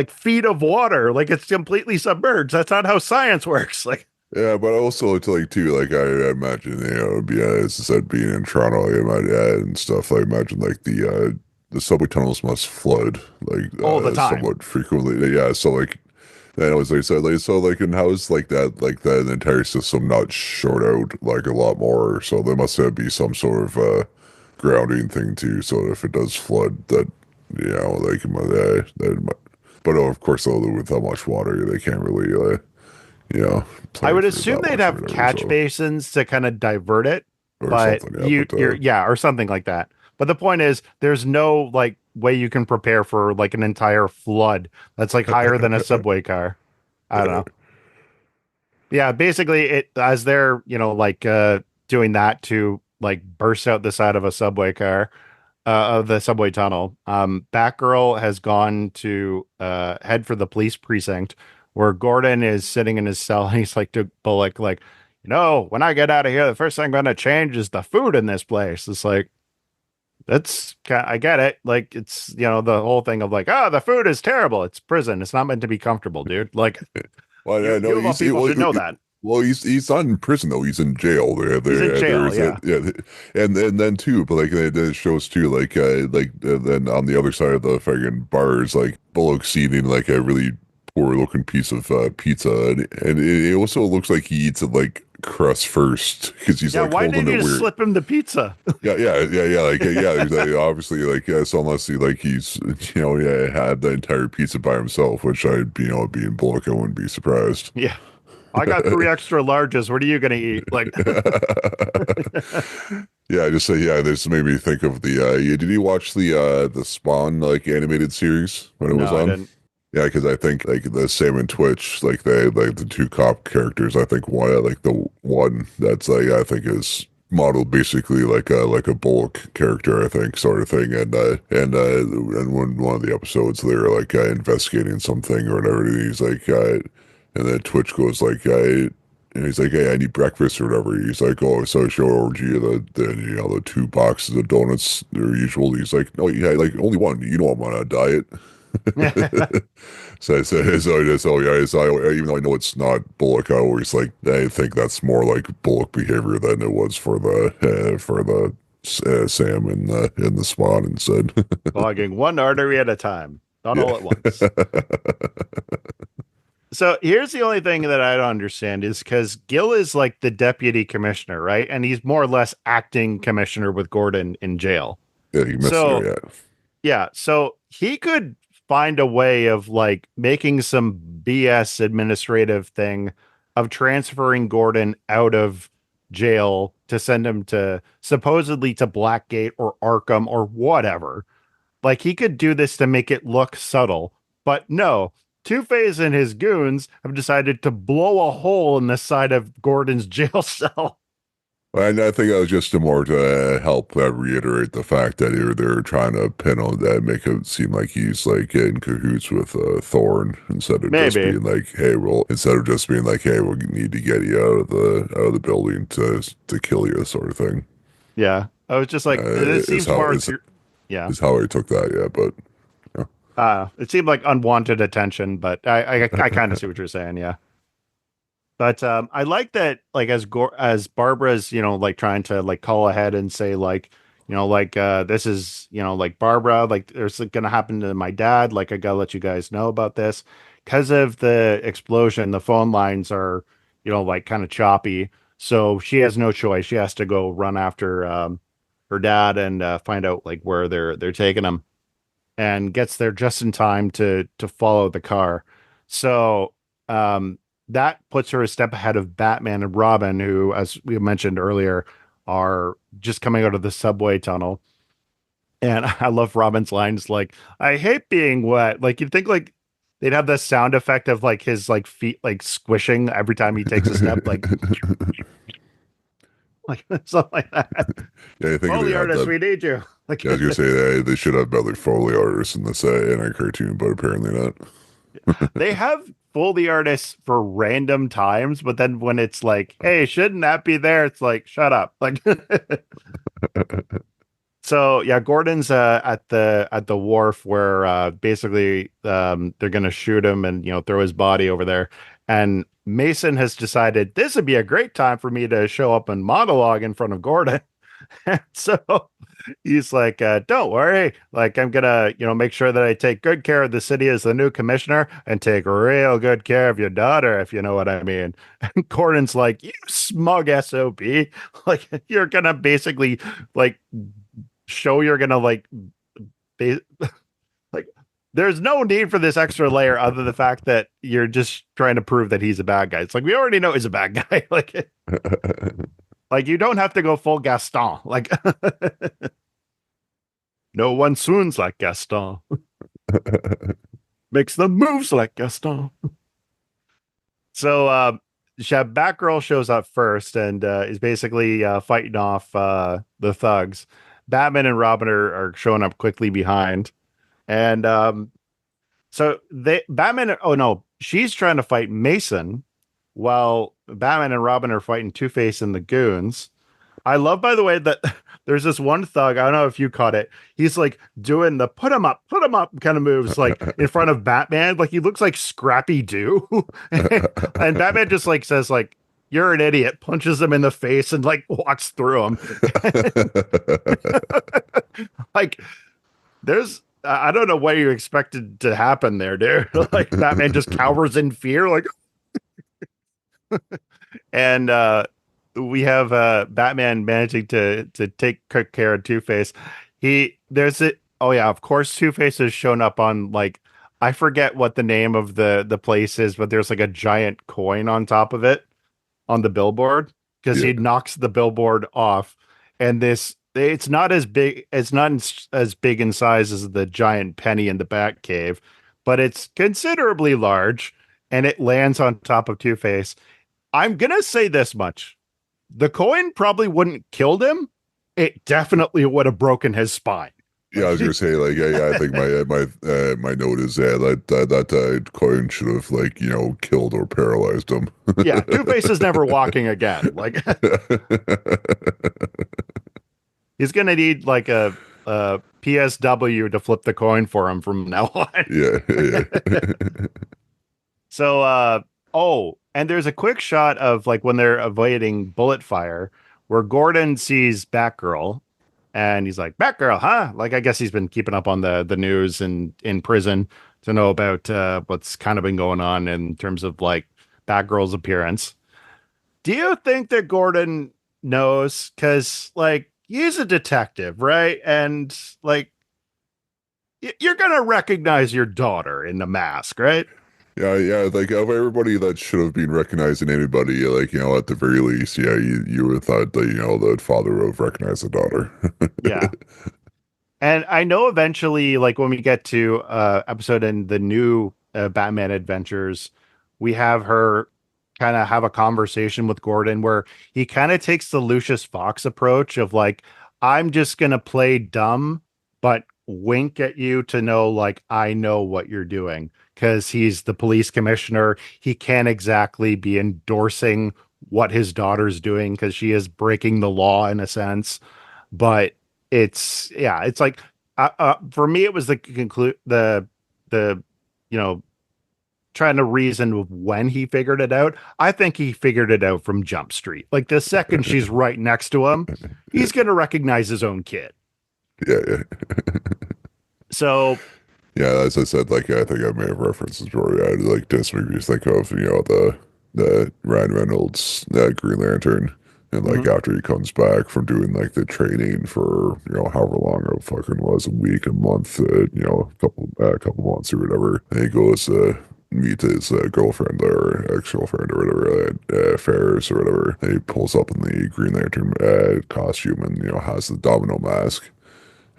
feet of water. Like it's completely submerged. That's not how science works. Like, Yeah, but also to like too, like I imagine, as I said, being in Toronto, I imagine and stuff. I imagine like the subway tunnels must flood like all the time. somewhat frequently. Yeah, so like and as I said, like so like and how is like that entire system not short out like a lot more? So there must have be some sort of grounding thing too. So if it does flood, that like but of course, though, with how much water they can't really you know, I plan would for assume that they'd much or have whatever, catch so basins to kind of divert it, or but something, yeah. But yeah, or something like that. But the point is, there's no like way you can prepare for like an entire flood that's like higher than a subway car. I don't know. Yeah, basically it as they're, like doing that to like bursts out the side of a subway car, of the subway tunnel. Batgirl has gone to head for the police precinct where Gordon is sitting in his cell and he's like to Bullock, like, when I get out of here, the first thing I'm gonna change is the food in this place. It's like I get it. Like it's the whole thing of like, oh, the food is terrible. It's prison. It's not meant to be comfortable, dude. Like Well, you yeah, no, you of all people should know that. he's not in prison though. He's in jail. He's in jail, There's yeah. and then too, but like it shows too, then on the other side of the fucking bars, like Bullock's eating like a really poor looking piece of pizza, and it also looks like he eats it like crust first because he's Yeah, like why holding didn't you it just weird. slip him the pizza? He's like, obviously like so unless he's had the entire pizza by himself, which being Bullock, I wouldn't be surprised. Yeah. I got three extra larges. What are you gonna eat? Like, Yeah, just say yeah. This made me think of did you watch the Spawn like animated series when it was no, I on? didn't. Yeah, because I think like the same in Twitch, like they like the two cop characters. I think one like the one that's like I think is modeled basically like a Bullock character, I think, sort of thing. And one of the episodes they're like investigating something or whatever. And he's like, and then Twitch goes like, and he's like, hey, I need breakfast or whatever. He's like, oh, so I show orgy the 2 boxes of donuts their usual. He's like, no, yeah, like only one. I'm on a diet. Even though I know it's not Bullock, I think that's more like Bullock behavior than it was for the Sam in the Spawn instead. Clogging one artery at a time, not all at once. So here's the only thing that I don't understand is because Gil is like the deputy commissioner, right? And he's more or less acting commissioner with Gordon in jail. Yeah, he missed So there, yeah. yeah, so he could find a way of like making some BS administrative thing of transferring Gordon out of jail to send him to supposedly to Blackgate or Arkham or whatever. Like he could do this to make it look subtle, but no. Two-Face and his goons have decided to blow a hole in the side of Gordon's jail cell. And I think that was just more to help reiterate the fact that they're trying to pin on that, make it seem like he's like in cahoots with Thorne Maybe. instead of just being like, hey, we need to get you out of the building to kill you, sort of thing. Yeah. I was just like, this Is seems more. Yeah. is how I took that, yeah. But yeah. It seemed like unwanted attention, but I kind of see what you're saying. Yeah. But I like that, like as Barbara's, like trying to like call ahead and say like, this is, like Barbara, like there's gonna happen to my dad. Like I gotta let you guys know about this because of the explosion. The phone lines are, like kind of choppy, so she has no choice. She has to go run after her dad and find out like where they're taking him, and gets there just in time to follow the car. So that puts her a step ahead of Batman and Robin, who, as we mentioned earlier, are just coming out of the subway tunnel. And I love Robin's lines like, "I hate being wet." Like you'd think like they'd have the sound effect of like his like feet like squishing every time he takes a step, like like something like that. Yeah, I think they Foley have artist, that. we need you. Like Yeah, I was gonna say they should have better Foley artists in this in a cartoon, but apparently not. they have Foley artists for random times, but then when it's like, hey, shouldn't that be there? It's like, shut up. Like so yeah, Gordon's at the wharf where basically they're gonna shoot him and throw his body over there. And Mason has decided this would be a great time for me to show up and monologue in front of Gordon. So he's like, don't worry. Like, I'm gonna, make sure that I take good care of the city as the new commissioner and take real good care of your daughter, if you know what I mean. And Gordon's like, you smug SOB. Like, you're gonna basically like show you're gonna ba- like there's no need for this extra layer other than the fact that you're just trying to prove that he's a bad guy. It's like we already know he's a bad guy. Like you don't have to go full Gaston. Like no one swoons like Gaston. Makes the moves like Gaston. So Batgirl shows up first and is basically fighting off the thugs. Batman and Robin are showing up quickly behind, and so they Batman. Oh no, she's trying to fight Mason, while Batman and Robin are fighting Two Face and the goons. I love, by the way, that there's this one thug. I don't know if you caught it. He's like doing the put him up kind of moves, like in front of Batman. Like he looks like Scrappy Doo, and Batman just like says like, "You're an idiot," punches him in the face, and like walks through him. Like there's. I don't know what you expected to happen there, dude. Like Batman just cowers in fear, like, and we have Batman managing to take quick care of Two Face. He there's it. Oh yeah, of course Two Face has shown up on like I forget what the name of the place is, but there's like a giant coin on top of it on the billboard because Yeah, he knocks the billboard off, and this it's not as big. It's not as big in size as the giant penny in the Batcave, but it's considerably large, and it lands on top of Two Face. I'm gonna say this much. The coin probably wouldn't killed him. It definitely would have broken his spine. yeah. I Like, was gonna say like, yeah, I think my note is that coin should have like killed or paralyzed him. yeah, Two Face is never walking again. Like he's gonna need like a PSW to flip the coin for him from now on. Yeah, yeah. So, oh, and there's a quick shot of like when they're avoiding bullet fire, where Gordon sees Batgirl, and he's like, "Batgirl, huh?" Like, I guess he's been keeping up on the news and in prison to know about what's kind of been going on in terms of like Batgirl's appearance. Do you think that Gordon knows? Because like he's a detective, right? And like you're gonna recognize your daughter in the mask, right? Yeah, yeah, like of everybody that should have been recognizing anybody, like, at the very least, yeah, you would have thought that, the father would have recognized the daughter. Yeah. And I know eventually, like when we get to episode in the new Batman Adventures, we have her kind of have a conversation with Gordon where he kind of takes the Lucius Fox approach of like, I'm just gonna play dumb, but wink at you to know like I know what you're doing. Because he's the police commissioner. He can't exactly be endorsing what his daughter's doing because she is breaking the law in a sense. But it's like for me it was the conclude the you know trying to reason of when he figured it out. I think he figured it out from Jump Street. Like the second she's right next to him, Yeah, he's gonna recognize his own kid. yeah, yeah. So Yeah, as I said, like I think I may have references where I like this maybe just think of, the Ryan Reynolds Green Lantern. And like mhm. after he comes back from doing like the training for, however long it fucking was, a week, a month, a couple months or whatever. And he goes to meet his girlfriend or ex-girlfriend or whatever, Ferris or whatever. And he pulls up in the Green Lantern costume and, has the domino mask.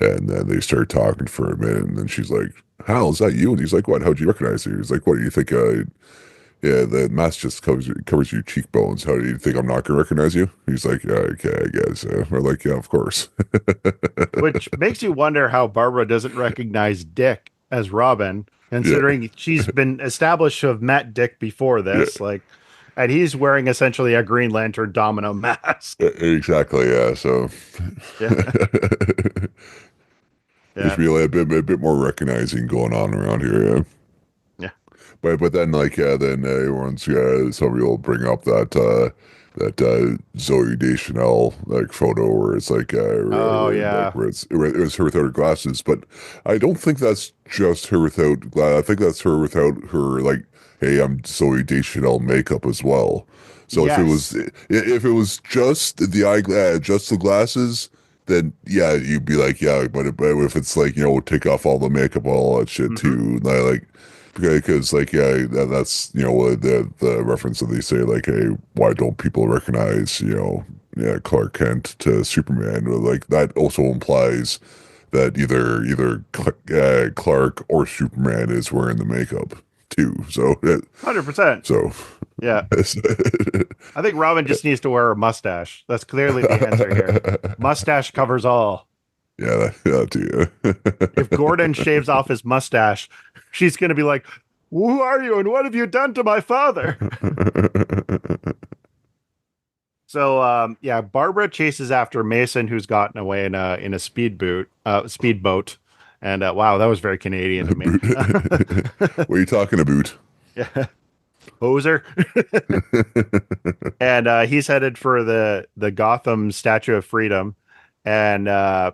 And then they start talking for a minute, and then she's like, "Hal, is that you?" And he's like, "What? How'd you recognize me?" He's like, "What do you think? Yeah, the mask just covers your cheekbones. How do you think I'm not gonna recognize you?" He's like, "Yeah, okay, I guess." We're like, "Yeah, of course." Which makes you wonder how Barbara doesn't recognize Dick as Robin, Yeah, considering she's been established to have met Dick before yeah, this. Like, and he's wearing essentially a Green Lantern domino mask. exactly. Yeah, so Yeah, there's yeah, really a bit more recognizing going on around here. Yeah. yeah. But then like then everyone's somebody will bring up that Zoe Deschanel like photo where it's like Oh like yeah, where it was her without her glasses, but I don't think that's just her without I think that's her without her like, hey, I'm Zoe Deschanel makeup as well. So yes. if it was just the just the glasses, then yeah, you'd be like, yeah, but if it's like, take off all the makeup, all that shit Hmm. too, like because like yeah, that's the reference that they say like, hey, why don't people recognize yeah, Clark Kent to Superman? Like that also implies that either Clark or Superman is wearing the makeup. too. So, 100%. so Yeah. I think Robin just needs to wear a mustache. That's clearly the answer here. Mustache covers all. yeah, that If too. Gordon shaves off his mustache, she's going to be like, "Who are you and what have you done to my father?" So yeah, Barbara chases after Mason, who's gotten away in a speedboat, and wow, that was very Canadian of me. Boot. What are you talking about? Yeah, poser. And he's headed for the Gotham Statue of Freedom, and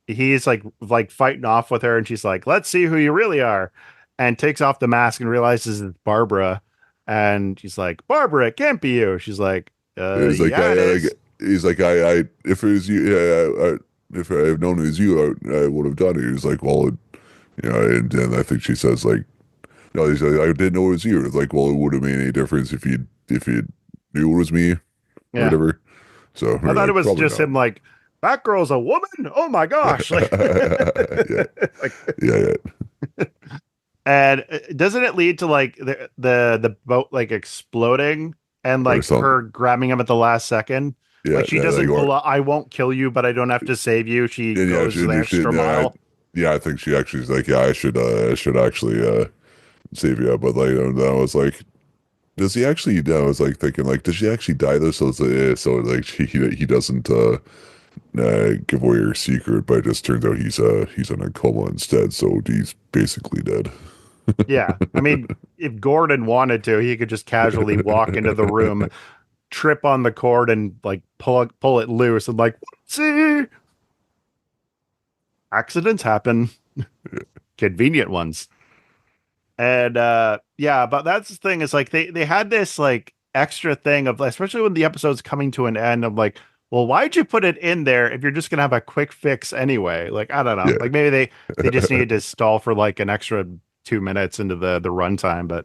he's like fighting off with her, and she's like, "Let's see who you really are," and takes off the mask and realizes it's Barbara, and she's like, "Barbara, it can't be you." She's like, He's like, "Yeah, it is." he's like, if it was you, yeah, if I had known it was you, I would have done it. He's like, well, and then I think she says like, no, he's like, I didn't know it was you. It's like, well, it would have made any difference if you knew it was me or Yeah, whatever. So I you're thought it like, was probably just not. him like, "Batgirl's a woman." Oh my gosh! Like, Yeah, like, yeah, and doesn't it lead to like the boat like exploding and or like something. her grabbing him at the last second? Yeah, Like she yeah, like doesn't or pull out, "I won't kill you, but I don't have to save you." She and yeah, goes the extra mile. yeah, I think she actually is like, yeah, I should actually save you, but like, and I was like, does he actually? I was like thinking, like, does she actually die though? So it's so like he doesn't give away her secret, but it just turns out he's in a coma instead, so he's basically dead. Yeah, I mean, if Gordon wanted to, he could just casually walk into the room, trip on the cord, and like pull it loose, and like, see, accidents happen, convenient ones. And yeah, but that's the thing is like they had this like extra thing of especially when the episode's coming to an end of like, well, why'd you put it in there if you're just gonna have a quick fix anyway? Like, I don't know. Yeah, Like maybe they just needed to stall for like an extra 2 minutes into the runtime. But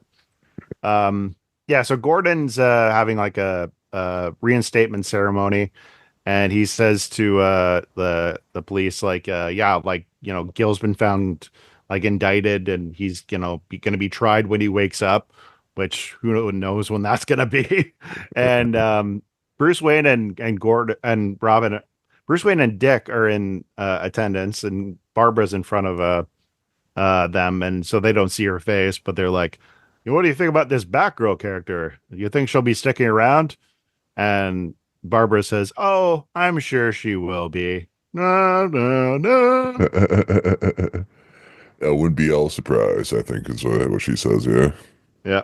yeah, so Gordon's having like a reinstatement ceremony, and he says to the police like yeah, like Gil's been found like indicted, and he's going to be tried when he wakes up, which who knows when that's going to be. And Bruce Wayne and Gordon and Robin, Bruce Wayne and Dick are in attendance, and Barbara's in front of them, and so they don't see her face, but they're like, "What do you think about this Batgirl character? You think she'll be sticking around?" And Barbara says, "Oh, I'm sure she will be." No, no, no. I wouldn't be all surprised. I think is what she says. Yeah. Yeah.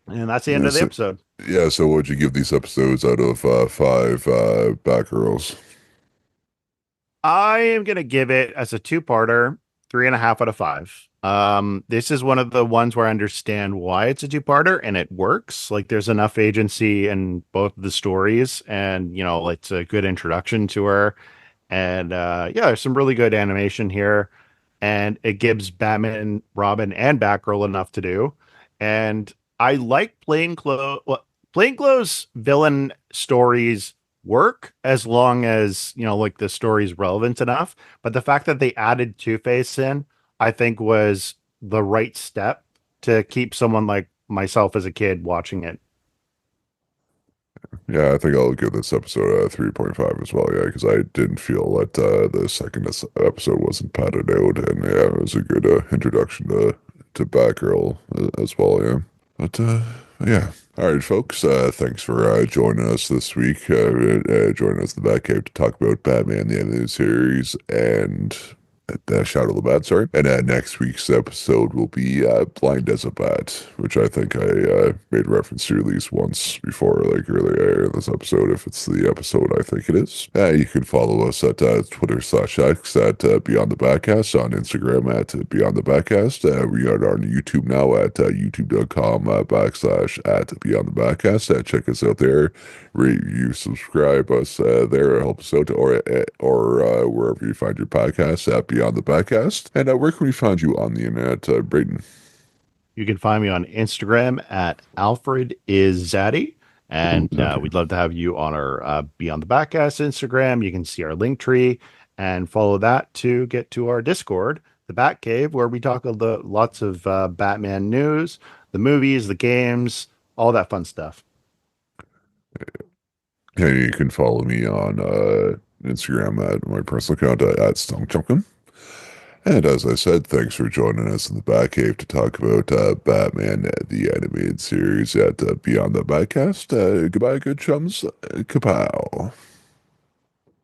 And that's the end Yeah. of the episode. Yeah. So, what'd you give these episodes out of five Batgirls? I am going to give it as a two-parter, 3.5 out of 5. This is one of the ones where I understand why it's a two-parter and it works. Like there's enough agency in both of the stories, and it's a good introduction to her. And yeah, there's some really good animation here, and it gives Batman, Robin, and Batgirl enough to do. And I like plainclothes villain stories work as long as like the story's relevant enough. But the fact that they added Two-Face in, I think, was the right step to keep someone like myself as a kid watching it. Yeah, I think I'll give this episode a 3.5 as well. Yeah, because I didn't feel that the second episode wasn't padded out, and yeah, it was a good introduction to Batgirl as well. Yeah, but yeah. All right, folks. Thanks for joining us this week. Joining us in the Batcave to talk about Batman the Animated Series and Shadow of the Bat, sorry. And next week's episode will be Blind as a Bat, which I think I made reference to at least once before, like earlier in this episode, if it's the episode I think it is. You can follow us at Twitter/X at Beyond the Batcast, on Instagram at Beyond the Batcast. We are on YouTube now at youtube.com /at Beyond the Batcast. Check us out there. Rate, review, subscribe us there. Help us out, or wherever you find your podcasts at Beyond the Podcast. And where can we find you on the internet, Brayden? You can find me on Instagram at Alfred is Zaddy. Ooh, And Zaddy. we'd love to have you on our Beyond the Backcast Instagram. You can see our link tree and follow that to get to our Discord. the Batcave, where we talk lots of Batman news, the movies, the games, all that fun stuff. And you can follow me on Instagram at my personal account at StoneChumpkin. And as I said, thanks for joining us in the Batcave to talk about Batman, the animated series at Beyond the Batcast. Goodbye, good chums. Kapow.